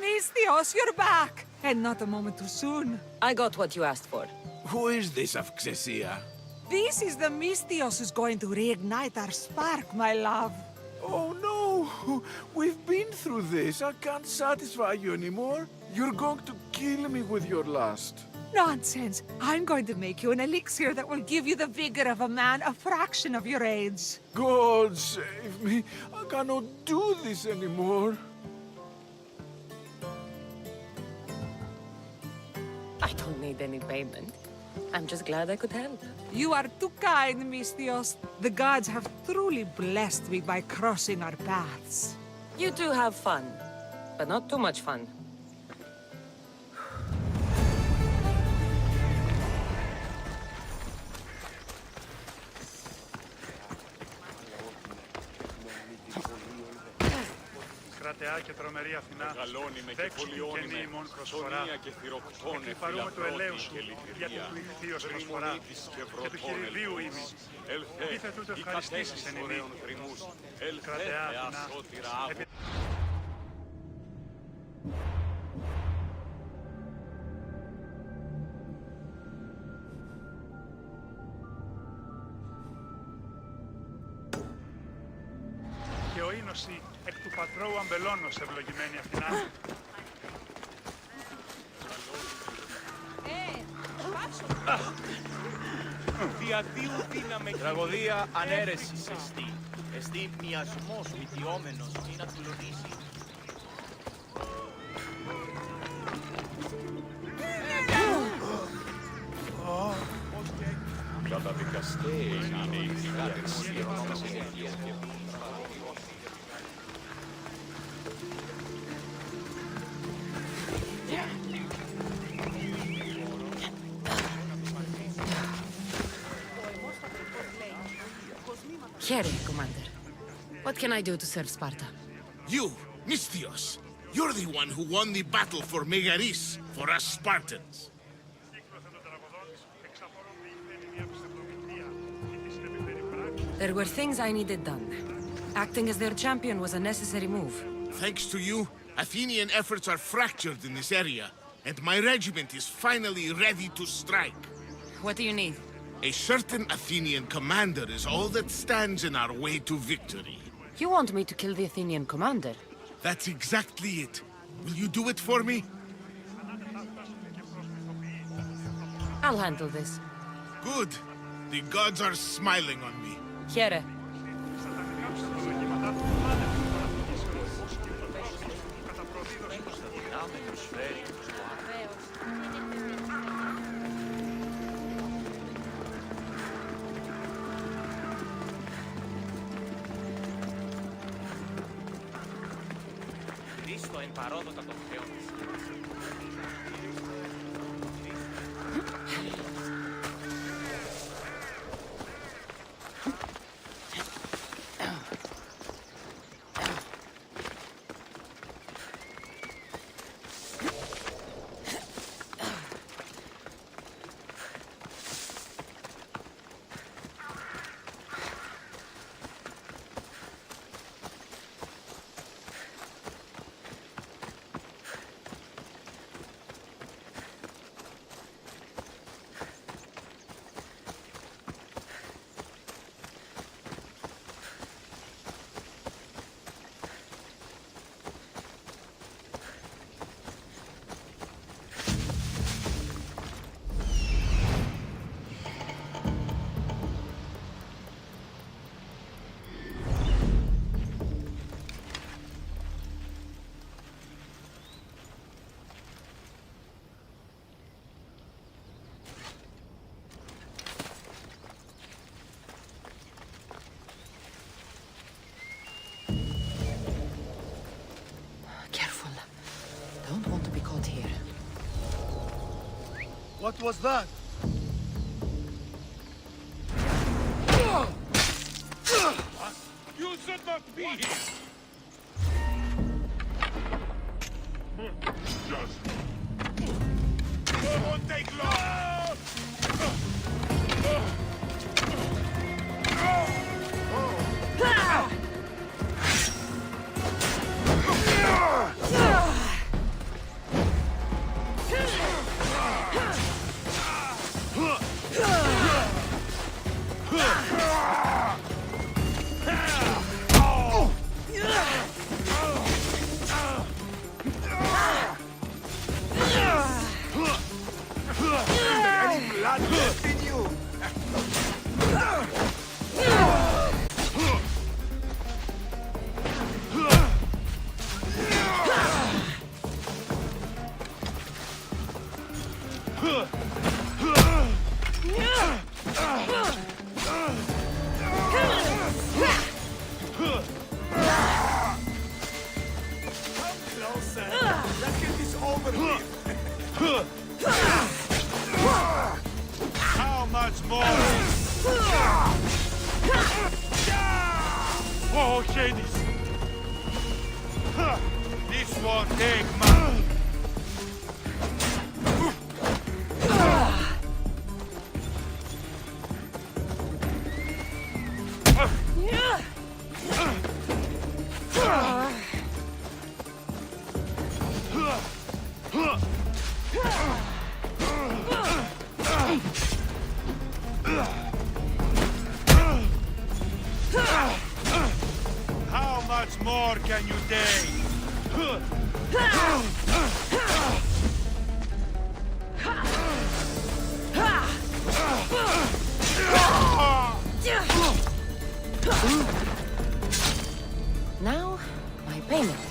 S20: Misthios, you're back! And not a moment too soon.
S6: I got what you asked for.
S21: Who is this of Xesia?
S20: This is the Misthios who's going to reignite our spark, my love.
S21: Oh no! We've been through this. I can't satisfy you anymore. You're going to kill me with your lust.
S20: Nonsense. I'm going to make you an elixir that will give you the vigor of a man a fraction of your age.
S21: God save me. I cannot do this anymore.
S6: I don't need any payment. I'm just glad I could help.
S20: You are too kind, Misthios. The gods have truly blessed me by crossing our paths.
S6: You two have fun, but not too much fun.
S18: Κρατεά και τρομερή Αθηνά, δέξου καινή ημών προσφορά, εκλυπαρούμε του ελέου σου, για την του ηχθείος προσφορά, και του χειριδίου ήμι, δίθε τούτο ευχαριστήσεις εν ημί. Κρατεά Αθηνά, και ο ίνωση εκ του πατρώου αμπελώνος, ευλογημένη Αθηνά.
S17: Διαδίου δύναμε τραγωδία ανέρεσης εστί. Εστί μοιασμός μυτιόμενος ή να τουλωνήσει.
S9: Καταδικαστές είναι οι διαδικασίες.
S6: Here, Commander. What can I do to serve Sparta?
S1: You, Misthios, you're the one who won the battle for Megaris, for us Spartans.
S6: There were things I needed done. Acting as their champion was a necessary move.
S1: Thanks to you, Athenian efforts are fractured in this area, and my regiment is finally ready to strike.
S6: What do you need?
S1: A certain Athenian commander is all that stands in our way to victory.
S6: You want me to kill the Athenian commander?
S1: That's exactly it. Will you do it for me?
S6: I'll handle this.
S1: Good. The gods are smiling on me.
S6: Here.
S17: Ρίστο εν παρόδοτα των θεών της.
S6: Don't want to be caught here.
S8: What was that?
S10: You should not be here! Just... It won't take long! How much more? Oh, Hades! This won't take much. How much more can you take?
S6: Now, my payment.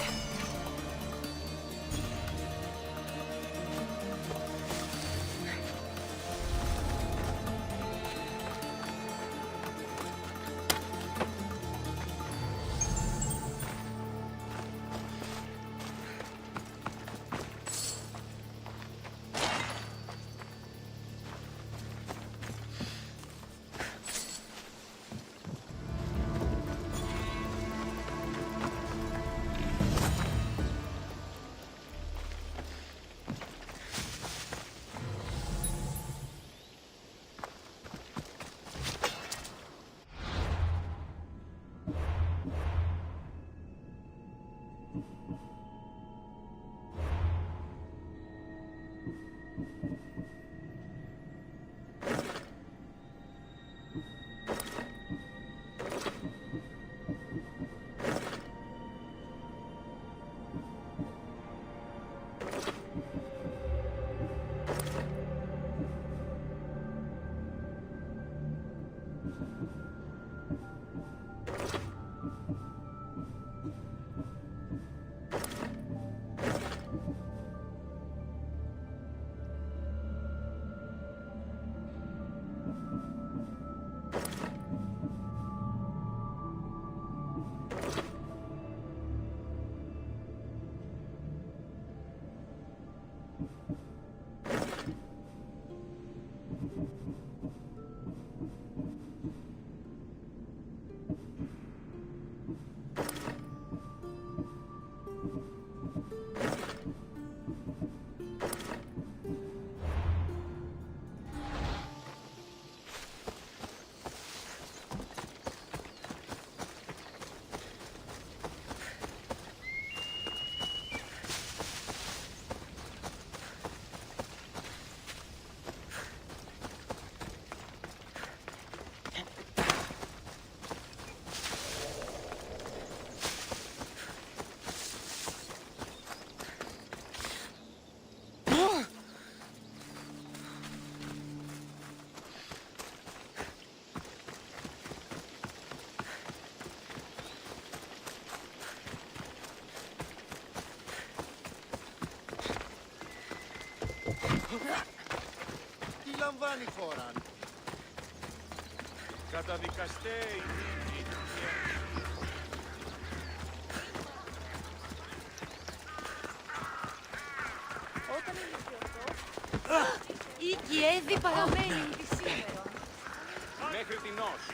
S19: Τι λαμβάνει η χώρα?
S9: Καταδικαστέ η νίκη.
S6: Όταν είναι γιορτός, η Κιέδη παραμένει τη σήμερα.
S9: Μέχρι την ως.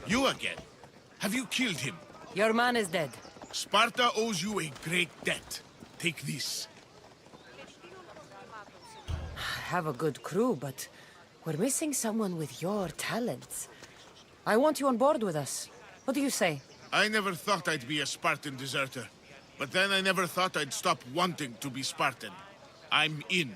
S1: You again? Have you killed him?
S4: Your man is dead.
S1: Sparta owes you a great debt. Take this.
S4: I have a good crew, but we're missing someone with your talents. I want you on board with us. What do you say?
S1: I never thought I'd be a Spartan deserter. But then I never thought I'd stop wanting to be Spartan. I'm in.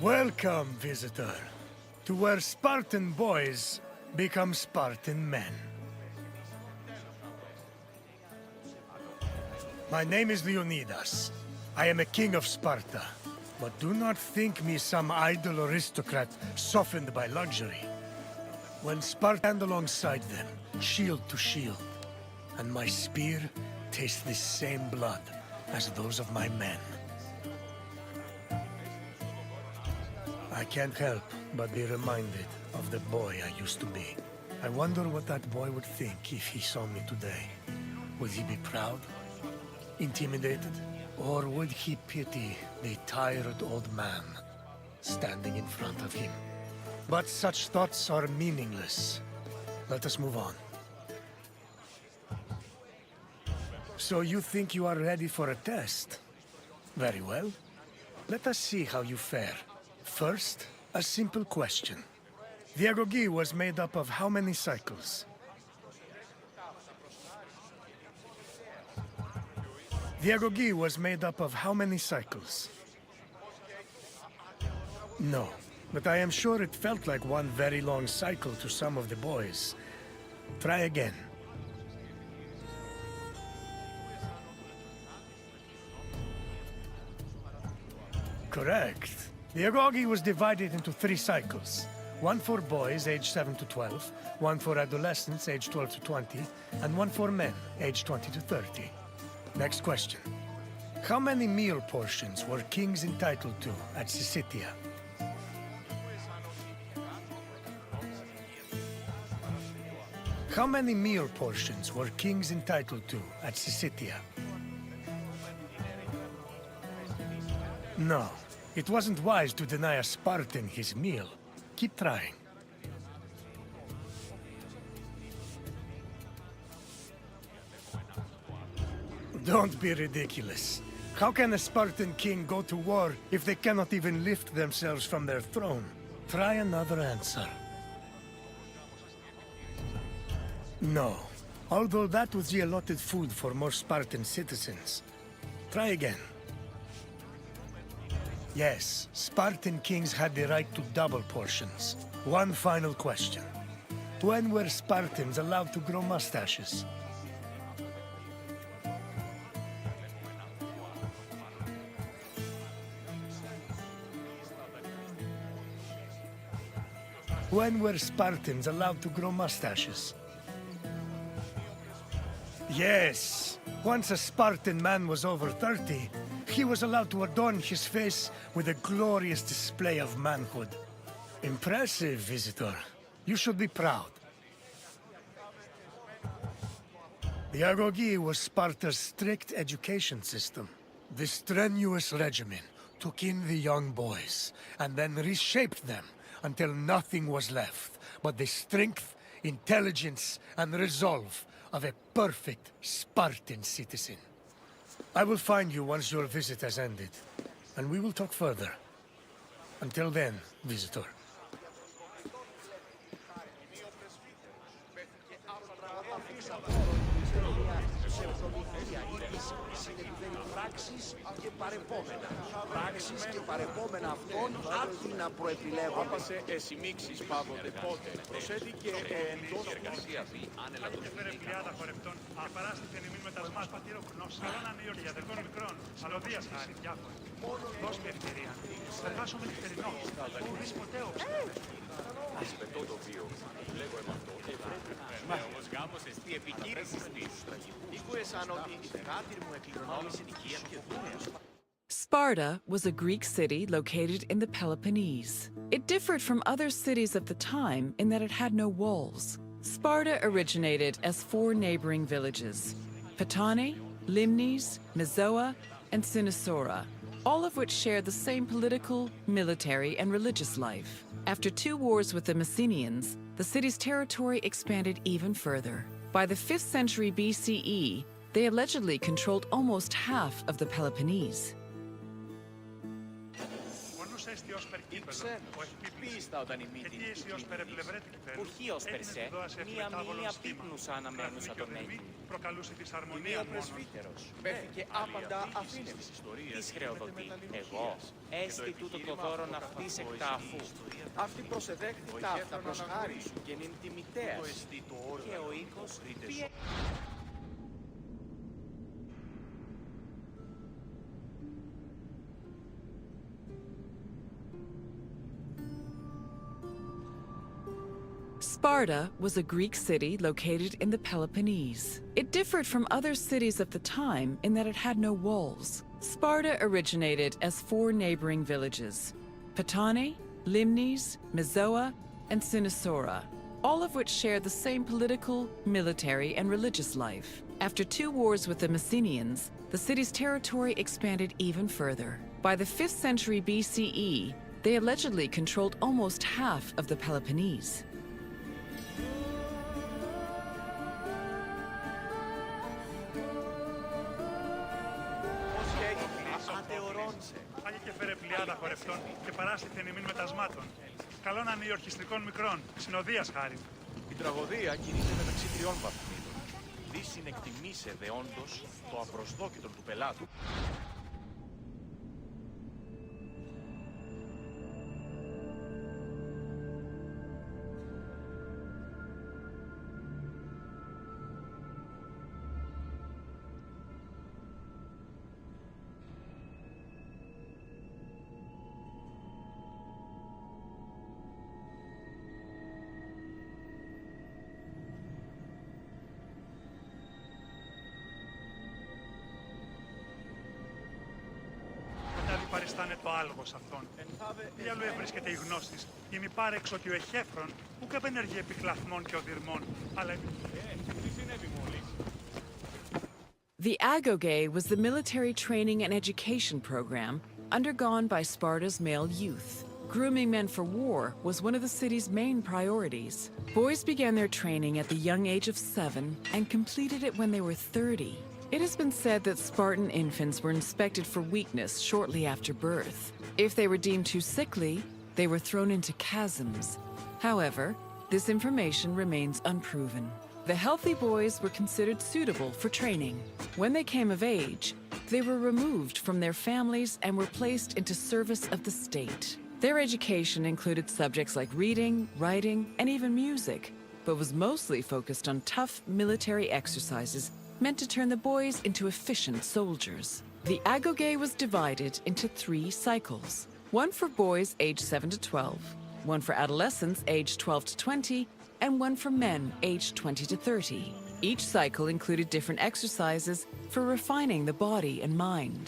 S8: Welcome, visitor, to where Spartan boys become Spartan men. My name is Leonidas. I am a king of Sparta. But do not think me some idle aristocrat softened by luxury. When Sparta stand alongside them, shield to shield, and my spear tastes the same blood as those of my men. I can't help but be reminded of the boy I used to be. I wonder what that boy would think if he saw me today. Would he be proud? Intimidated? Or would he pity the tired old man standing in front of him? But such thoughts are meaningless. Let us move on. So you think you are ready for a test? Very well. Let us see how you fare. First, a simple question. The agoge was made up of how many cycles? The agoge was made up of how many cycles? No, but I am sure it felt like one very long cycle to some of the boys. Try again. Correct. The agoge was divided into 3 cycles. One for boys aged 7 to 12, one for adolescents aged 12 to 20, and one for men aged 20 to 30. Next question. How many meal portions were kings entitled to at Syssitia? How many meal portions were kings entitled to at Syssitia? No, it wasn't wise to deny a Spartan his meal. Keep trying. Don't be ridiculous. How can a Spartan king go to war if they cannot even lift themselves from their throne? Try another answer. No. Although that was the allotted food for most Spartan citizens. Try again. Yes, Spartan kings had the right to double portions. One final question. When were Spartans allowed to grow mustaches? When were Spartans allowed to grow mustaches? Yes. Once a Spartan man was over 30, he was allowed to adorn his face with a glorious display of manhood. Impressive, visitor. You should be proud. The agoge was Sparta's strict education system. The strenuous regimen took in the young boys and then reshaped them until nothing was left but the strength, intelligence, and resolve of a perfect Spartan citizen. I will find you once your visit has ended, and we will talk further. Until then, visitor.
S19: Πράξεις και παρεπόμενα αυτών άθινα προεπιλέγονται.
S17: Άπασε εσημίξεις πάβονται πότε. Προσέδικε εντός εργασία άνελα των
S18: πλειάδα χορευτών και παράστηκαν ημίν με τα σμάς πατήροκρνός. Καλό να είναι ιωριαδικών μικρών, αλλοδίας χάρη διάφορα. Δώσ' με ευκαιρία. Θα χάσω με νυχτερινό. Χωρίς ποτέ όψη.
S17: Ασπετώ το βίο. Λέγω εμαυτό. Μα όμως γάμος εστί επιχείρησης της. Ήκουεσαν ότι η δεκάτηρ μου εκληρονόμησε νοικία και δούνεως.
S3: Sparta was a Greek city located in the Peloponnese. It differed from other cities of the time in that it had no walls. Sparta originated as 4 neighboring villages: Patane, Limnes, Mizoa, and Cynosura, all of which shared the same political, military, and religious life. After 2 wars with the Messenians, the city's territory expanded even further. By the 5th century BCE, they allegedly controlled almost half of the Peloponnese.
S18: Τους έστι ως περκύπεδο, ο
S17: Πίστα όταν η μύτη
S18: αιτίες ως περεπλευρέτη κυπέλου,
S17: Ουρχίος περσέ, μία πύπνουσα αναμένουσα τον Μέγι.
S18: προκαλούσε
S17: Η
S18: δυσαρμονία
S17: μία
S18: μόνον.
S17: πρεσβύτερος, πέφηκε άπαντα αφήνευση.
S16: Της χρεοδοτεί, εγώ, έστι τούτο το δώρο αυτής εκ τάφου.
S17: Αυτή προσεδέχθη ταύτα προς χάρη σου και νυν τιμητέας. Και ο οίκος πιέ...
S3: Sparta was a Greek city located in the Peloponnese. It differed from other cities of the time in that it had no walls. Sparta originated as 4 neighboring villages: Patane, Limnes, Mizoa, and Cynosura, all of which shared the same political, military, and religious life. After 2 wars with the Messenians, the city's territory expanded even further. By the 5th century BCE, they allegedly controlled almost half of the Peloponnese.
S18: Άγιε και φέρε πλειάδα χορευτών και παράστηθεν ημίν μετασμάτων. Καλό να είναι οι ορχιστρικών μικρών, συνοδείας χάρη.
S16: Η τραγωδία κινείται μεταξύ 3 βαθμίδων. Δι συνεκτιμήσε δεόντως το απροσδόκητο του πελάτου.
S18: Παριστάνε το άλγος αυτόν. Τι αλλού βρίσκεται η γνώστης, η μη πάρεξ ότι ο εχέφρον ουκ επενεργεί επί κλαθμών και οδυρμών, αλλά
S9: Τι συνέβη μόλις?
S3: The Agoge was the military training and education program undergone by Sparta's male youth. Grooming men for war was one of the city's main priorities. Boys began their training at the young age of 7 and completed it when they were 30. It has been said that Spartan infants were inspected for weakness shortly after birth. If they were deemed too sickly, they were thrown into chasms. However, this information remains unproven. The healthy boys were considered suitable for training. When they came of age, they were removed from their families and were placed into service of the state. Their education included subjects like reading, writing, and even music, but was mostly focused on tough military exercises meant to turn the boys into efficient soldiers. The Agoge was divided into 3 cycles. One for boys aged 7 to 12, one for adolescents aged 12 to 20, and one for men aged 20 to 30. Each cycle included different exercises for refining the body and mind.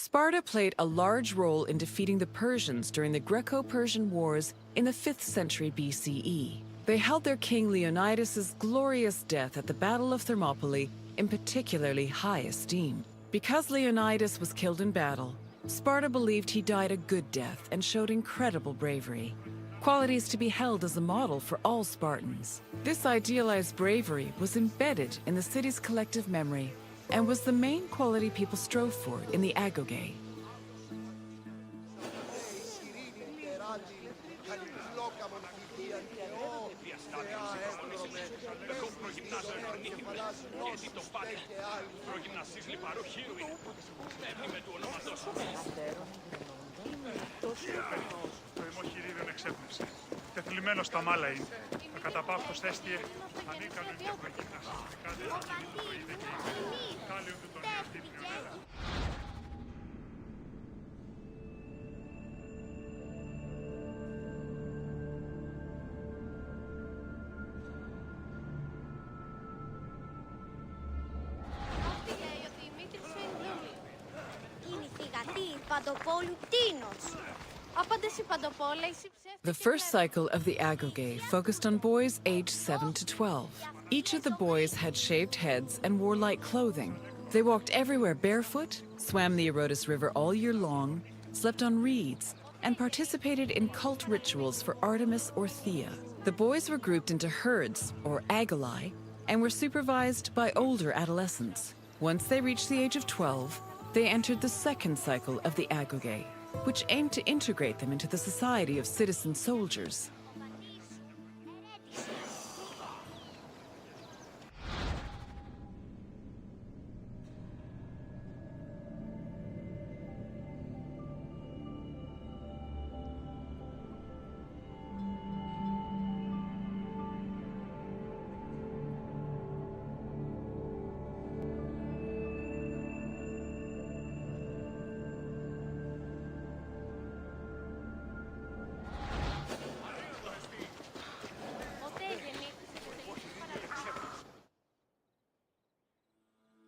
S3: Sparta played a large role in defeating the Persians during the Greco-Persian Wars in the 5th century BCE. They held their king Leonidas's glorious death at the Battle of Thermopylae in particularly high esteem. Because Leonidas was killed in battle, Sparta believed he died a good death and showed incredible bravery, qualities to be held as a model for all Spartans. This idealized bravery was embedded in the city's collective memory and was the main quality people strove for in the Agoge.
S18: Το ημοχειρίδιο εξέπνευσε. Τεθλιμμένο στα μάλα είναι. Τα καταπαύτως έστειε ανίκανον και προγύμναση. Κάτι ανακοινούν το είδε και είπε. Κάλιον του τον ιερτή πλειονέρα.
S3: The first cycle of the agoge focused on boys aged 7 to 12. Each of the boys had shaved heads and wore light clothing. They walked everywhere barefoot, swam the Odyssey River all year long, slept on reeds, and participated in cult rituals for Artemis or Thea. The boys were grouped into herds, or agoli, and were supervised by older adolescents. Once they reached the age of 12, they entered the second cycle of the agoge, which aimed to integrate them into the society of citizen soldiers.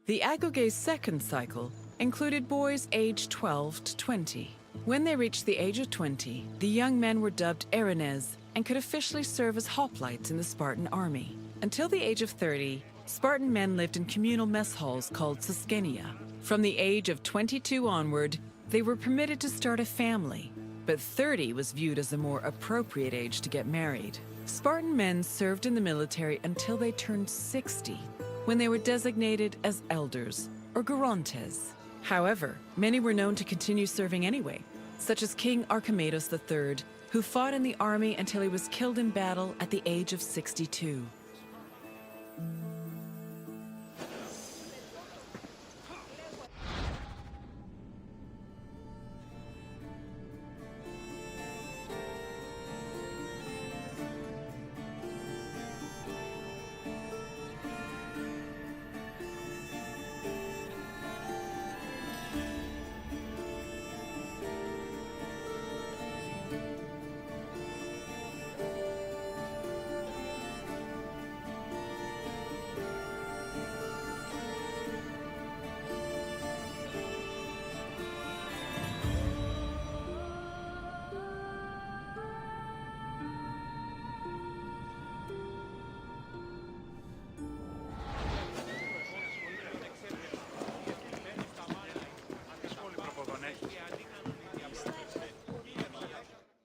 S3: The agoge's second cycle included boys aged 12 to 20. When they reached the age of 20, the young men were dubbed Erinyes and could officially serve as hoplites in the Spartan army. Until the age of 30, Spartan men lived in communal mess halls called Siskenia. From the age of 22 onward, they were permitted to start a family, but 30 was viewed as a more appropriate age to get married. Spartan men served in the military until they turned 60, when they were designated as elders, or gerontes. However, many were known to continue serving anyway, such as King Archimedes III, who fought in the army until he was killed in battle at the age of 62.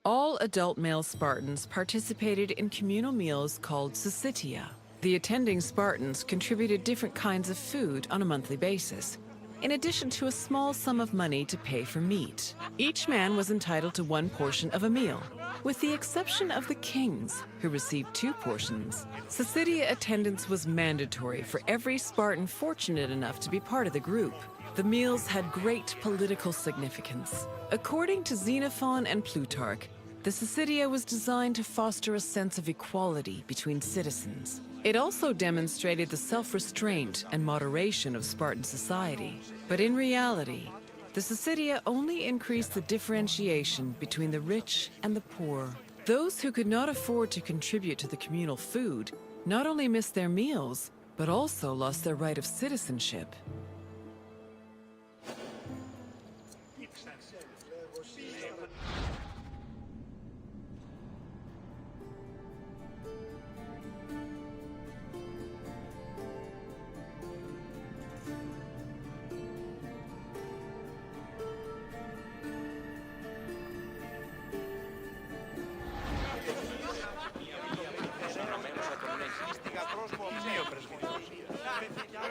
S3: All adult male Spartans participated in communal meals called syssitia. The attending Spartans contributed different kinds of food on a monthly basis, in addition to a small sum of money to pay for meat. Each man was entitled to one portion of a meal, with the exception of the kings, who received 2 portions. Syssitia attendance was mandatory for every Spartan fortunate enough to be part of the group. The meals had great political significance. According to Xenophon and Plutarch, the syssitia was designed to foster a sense of equality between citizens. It also demonstrated the self-restraint and moderation of Spartan society. But in reality, the syssitia only increased the differentiation between the rich and the poor. Those who could not afford to contribute to the communal food not only missed their meals, but also lost their right of citizenship.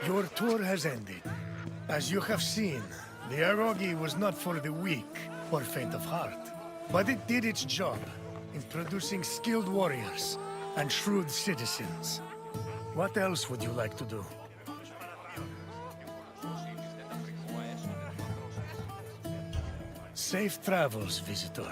S8: Your tour has ended. As you have seen, the Agoge was not for the weak or faint of heart, but it did its job in producing skilled warriors and shrewd citizens. What else would you like to do? Safe travels, visitor.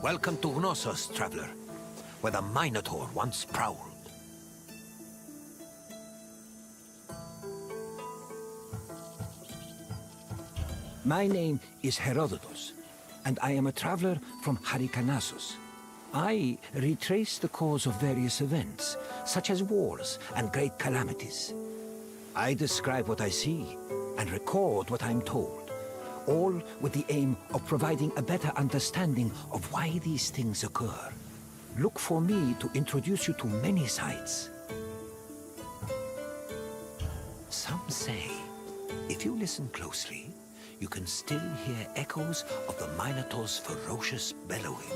S15: Welcome to Knossos, traveler, where the Minotaur once prowled. My name is Herodotus, and I am a traveler from Halicarnassus. I retrace the cause of various events, such as wars and great calamities. I describe what I see and record what I'm told, all with the aim of providing a better understanding of why these things occur. Look for me to introduce you to many sights. Some say, if you listen closely, you can still hear echoes of the Minotaur's ferocious bellowing.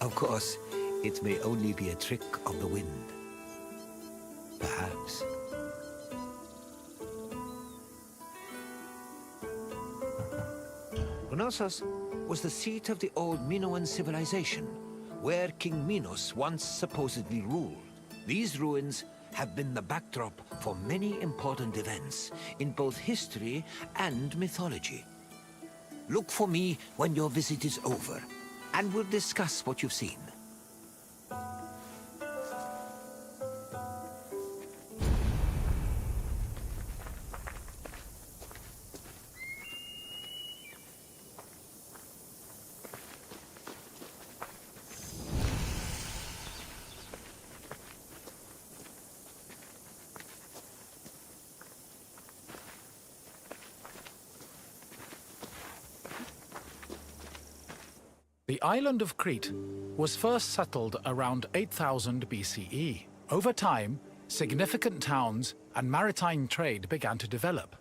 S15: Of course, it may only be a trick of the wind. Perhaps. Knossos was the seat of the old Minoan civilization, where King Minos once supposedly ruled. These ruins have been the backdrop for many important events in both history and mythology. Look for me when your visit is over, and we'll discuss what you've seen.
S11: The island of Crete was first settled around 8000 BCE. Over time, significant towns and maritime trade began to develop.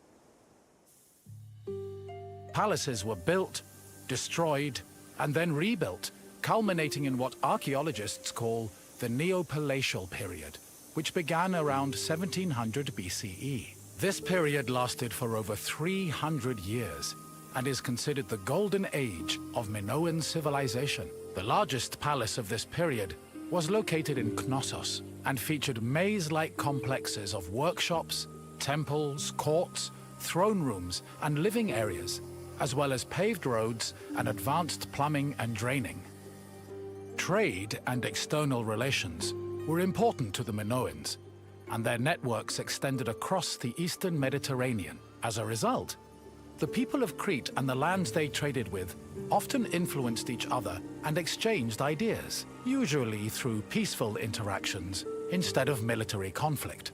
S11: Palaces were built, destroyed, and then rebuilt, culminating in what archaeologists call the Neopalatial period, which began around 1700 BCE. This period lasted for over 300 years, and is considered the golden age of Minoan civilization. The largest palace of this period was located in Knossos and featured maze-like complexes of workshops, temples, courts, throne rooms, and living areas, as well as paved roads and advanced plumbing and draining. Trade and external relations were important to the Minoans, and their networks extended across the eastern Mediterranean. As a result, the people of Crete and the lands they traded with often influenced each other and exchanged ideas, usually through peaceful interactions instead of military conflict.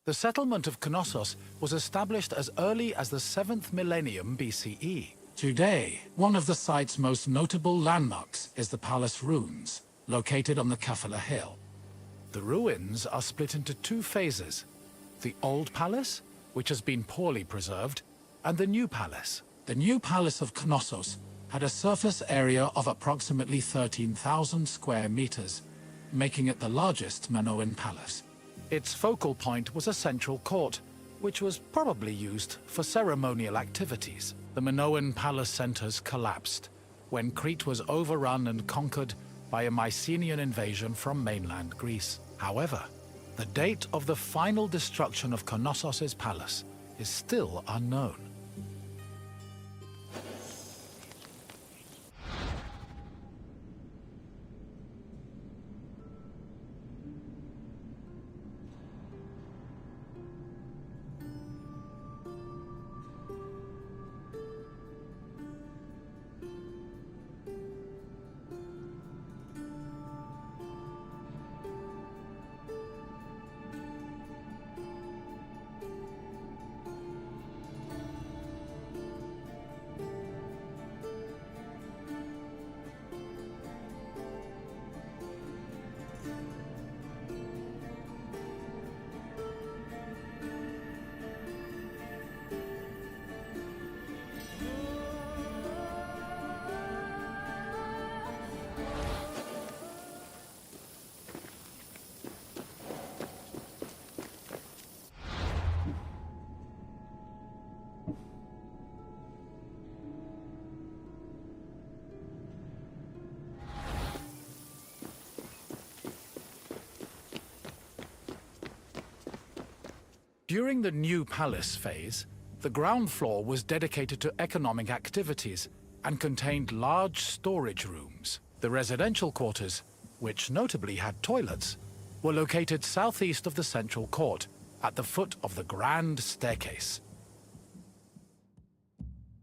S11: The settlement of Knossos was established as early as the 7th millennium BCE. Today, one of the site's most notable landmarks is the palace ruins, located on the Kafala Hill. The ruins are split into two phases: the old palace, which has been poorly preserved, and the new palace. The new palace of Knossos had a surface area of approximately 13,000 square meters, making it the largest Minoan palace. Its focal point was a central court, which was probably used for ceremonial activities. The Minoan palace centers collapsed when Crete was overrun and conquered by a Mycenaean invasion from mainland Greece. However, the date of the final destruction of Knossos' palace is still unknown. During the New Palace phase, the ground floor was dedicated to economic activities and contained large storage rooms. The residential quarters, which notably had toilets, were located southeast of the central court, at the foot of the grand staircase.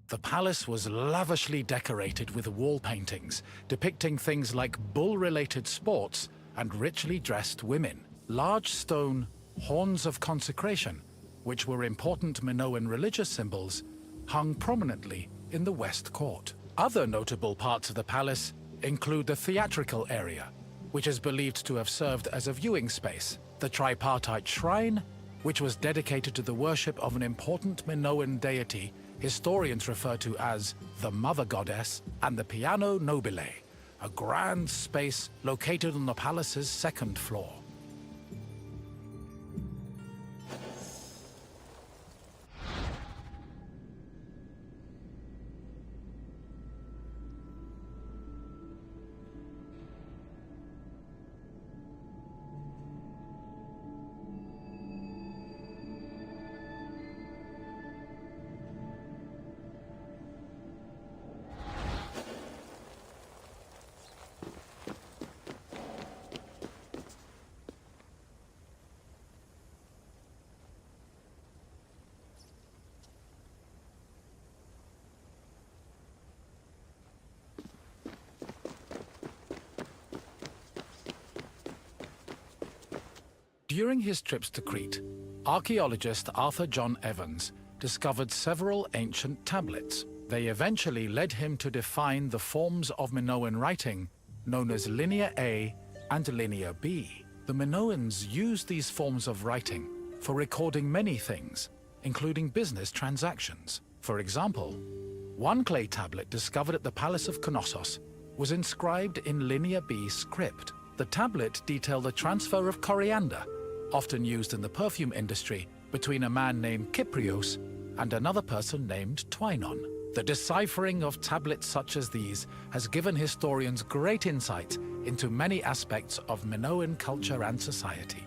S11: The palace was lavishly decorated with wall paintings depicting things like bull-related sports and richly dressed women. Large stone horns of consecration, which were important Minoan religious symbols, hung prominently in the west court. Other notable parts of the palace include the theatrical area, which is believed to have served as a viewing space, the tripartite shrine, which was dedicated to the worship of an important Minoan deity historians refer to as the Mother Goddess, and the Piano Nobile, a grand space located on the palace's second floor. During his trips to Crete, archaeologist Arthur John Evans discovered several ancient tablets. They eventually led him to define the forms of Minoan writing known as Linear A and Linear B. The Minoans used these forms of writing for recording many things, including business transactions. For example, one clay tablet discovered at the Palace of Knossos was inscribed in Linear B script. The tablet detailed the transfer of coriander, often used in the perfume industry, between a man named Kyprios and another person named Twinon. The deciphering of tablets such as these has given historians great insight into many aspects of Minoan culture and society.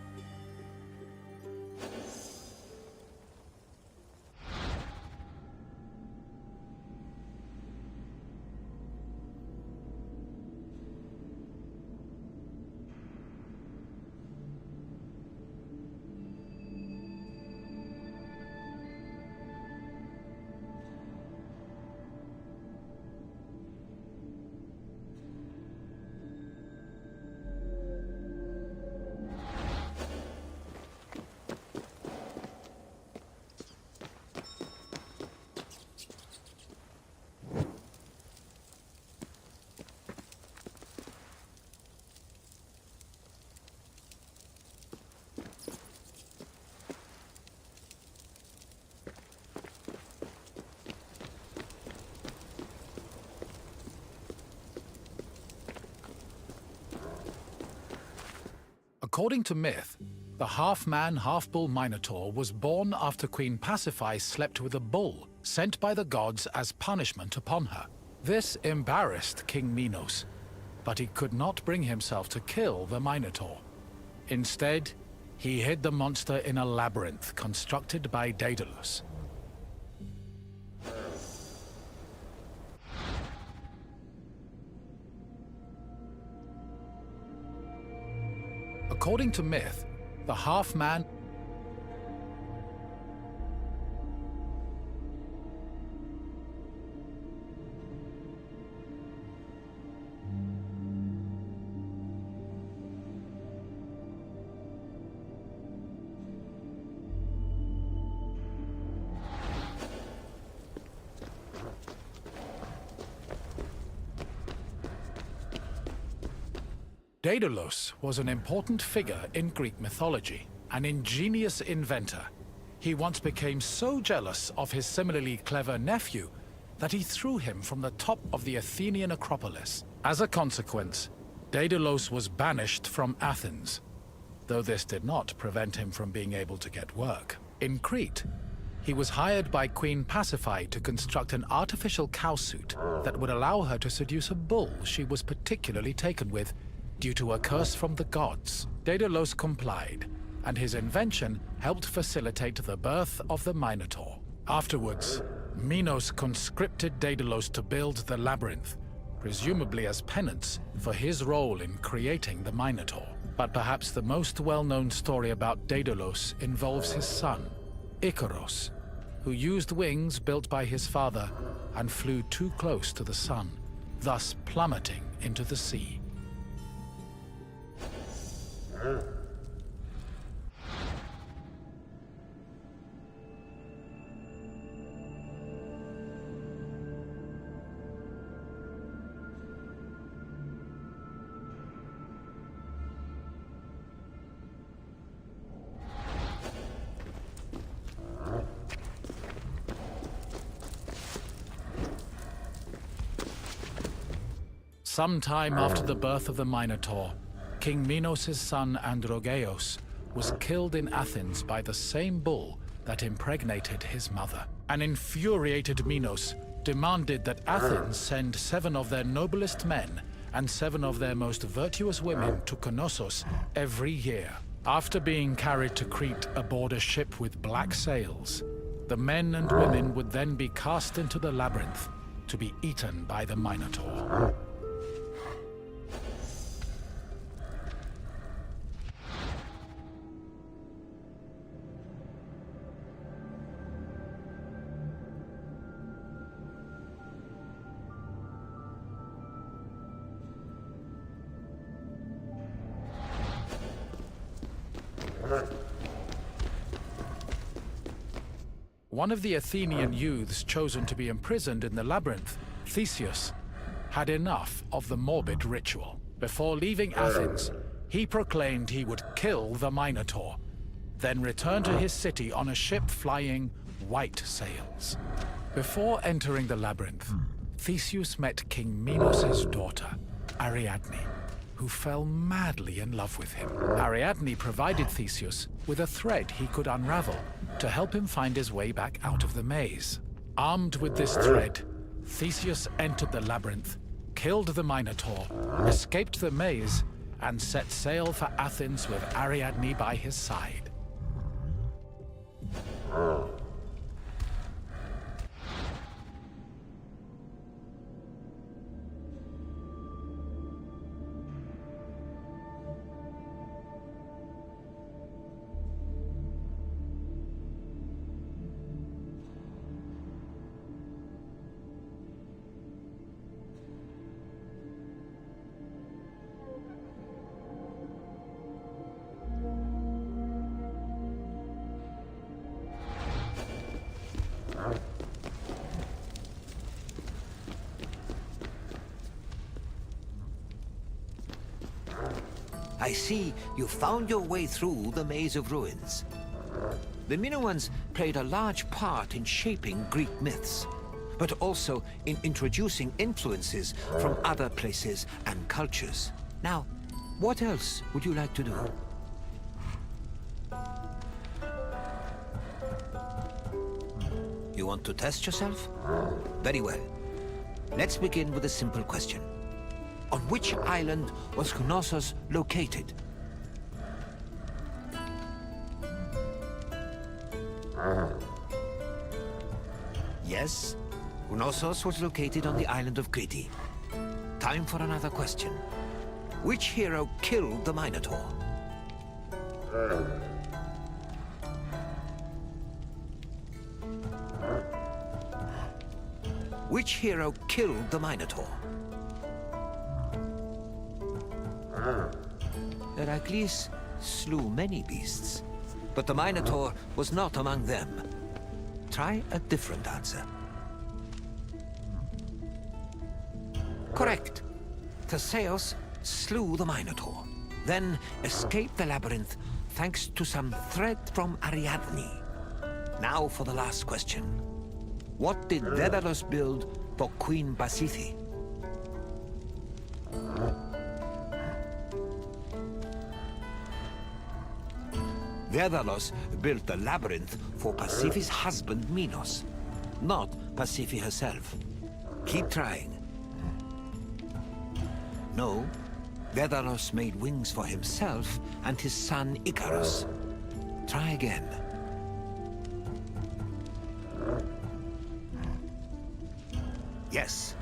S11: According to myth, the half-man, half-bull Minotaur was born after Queen Pasiphae slept with a bull sent by the gods as punishment upon her. This embarrassed King Minos, but he could not bring himself to kill the Minotaur. Instead, he hid the monster in a labyrinth constructed by Daedalus. According to myth, the half-man Daedalus was an important figure in Greek mythology, an ingenious inventor. He once became so jealous of his similarly clever nephew that he threw him from the top of the Athenian Acropolis. As a consequence, Daedalus was banished from Athens, though this did not prevent him from being able to get work. In Crete, he was hired by Queen Pasiphae to construct an artificial cowsuit that would allow her to seduce a bull she was particularly taken with due to a curse from the gods. Daedalus complied, and his invention helped facilitate the birth of the Minotaur. Afterwards, Minos conscripted Daedalus to build the labyrinth, presumably as penance for his role in creating the Minotaur. But perhaps the most well-known story about Daedalus involves his son, Icaros, who used wings built by his father and flew too close to the sun, thus plummeting into the sea. Sometime after the birth of the Minotaur, King Minos' son Androgeos was killed in Athens by the same bull that impregnated his mother. An infuriated Minos demanded that Athens send 7 of their noblest men and 7 of their most virtuous women to Knossos every year. After being carried to Crete aboard a ship with black sails, the men and women would then be cast into the labyrinth to be eaten by the Minotaur. One of the Athenian youths chosen to be imprisoned in the labyrinth, Theseus, had enough of the morbid ritual. Before leaving Athens, he proclaimed he would kill the Minotaur, then return to his city on a ship flying white sails. Before entering the labyrinth, Theseus met King Minos' daughter, Ariadne, who fell madly in love with him. Ariadne provided Theseus with a thread he could unravel to help him find his way back out of the maze. Armed with this thread, Theseus entered the labyrinth, killed the Minotaur, escaped the maze, and set sail for Athens with Ariadne by his side.
S15: I see you found your way through the Maze of Ruins. The Minoans played a large part in shaping Greek myths, but also in introducing influences from other places and cultures. Now, what else would you like to do? You want to test yourself? Very well. Let's begin with a simple question. On which island was Knossos located? Yes, Knossos was located on the island of Crete. Time for another question. Which hero killed the Minotaur? Which hero killed the Minotaur? Heracles slew many beasts, but the Minotaur was not among them. Try a different answer. Correct. Theseus slew the Minotaur, then escaped the labyrinth thanks to some thread from Ariadne. Now for the last question. What did Daedalus build for Queen Pasiphae? Daedalus built the labyrinth for Pasiphae's husband Minos, not Pasiphae herself. Keep trying. No, Daedalus made wings for himself and his son Icarus. Try again. Yes.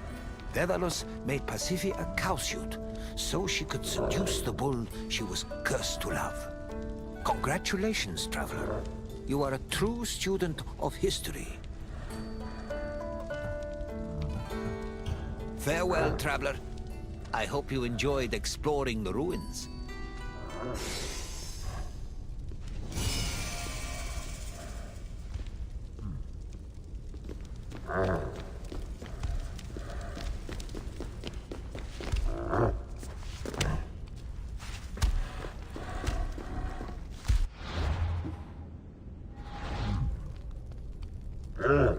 S15: Daedalus made Pasiphae a cowsuit, so she could seduce the bull she was cursed to love. Congratulations, traveler. You are a true student of history. Farewell, traveler. I hope you enjoyed exploring the ruins.
S19: Yeah.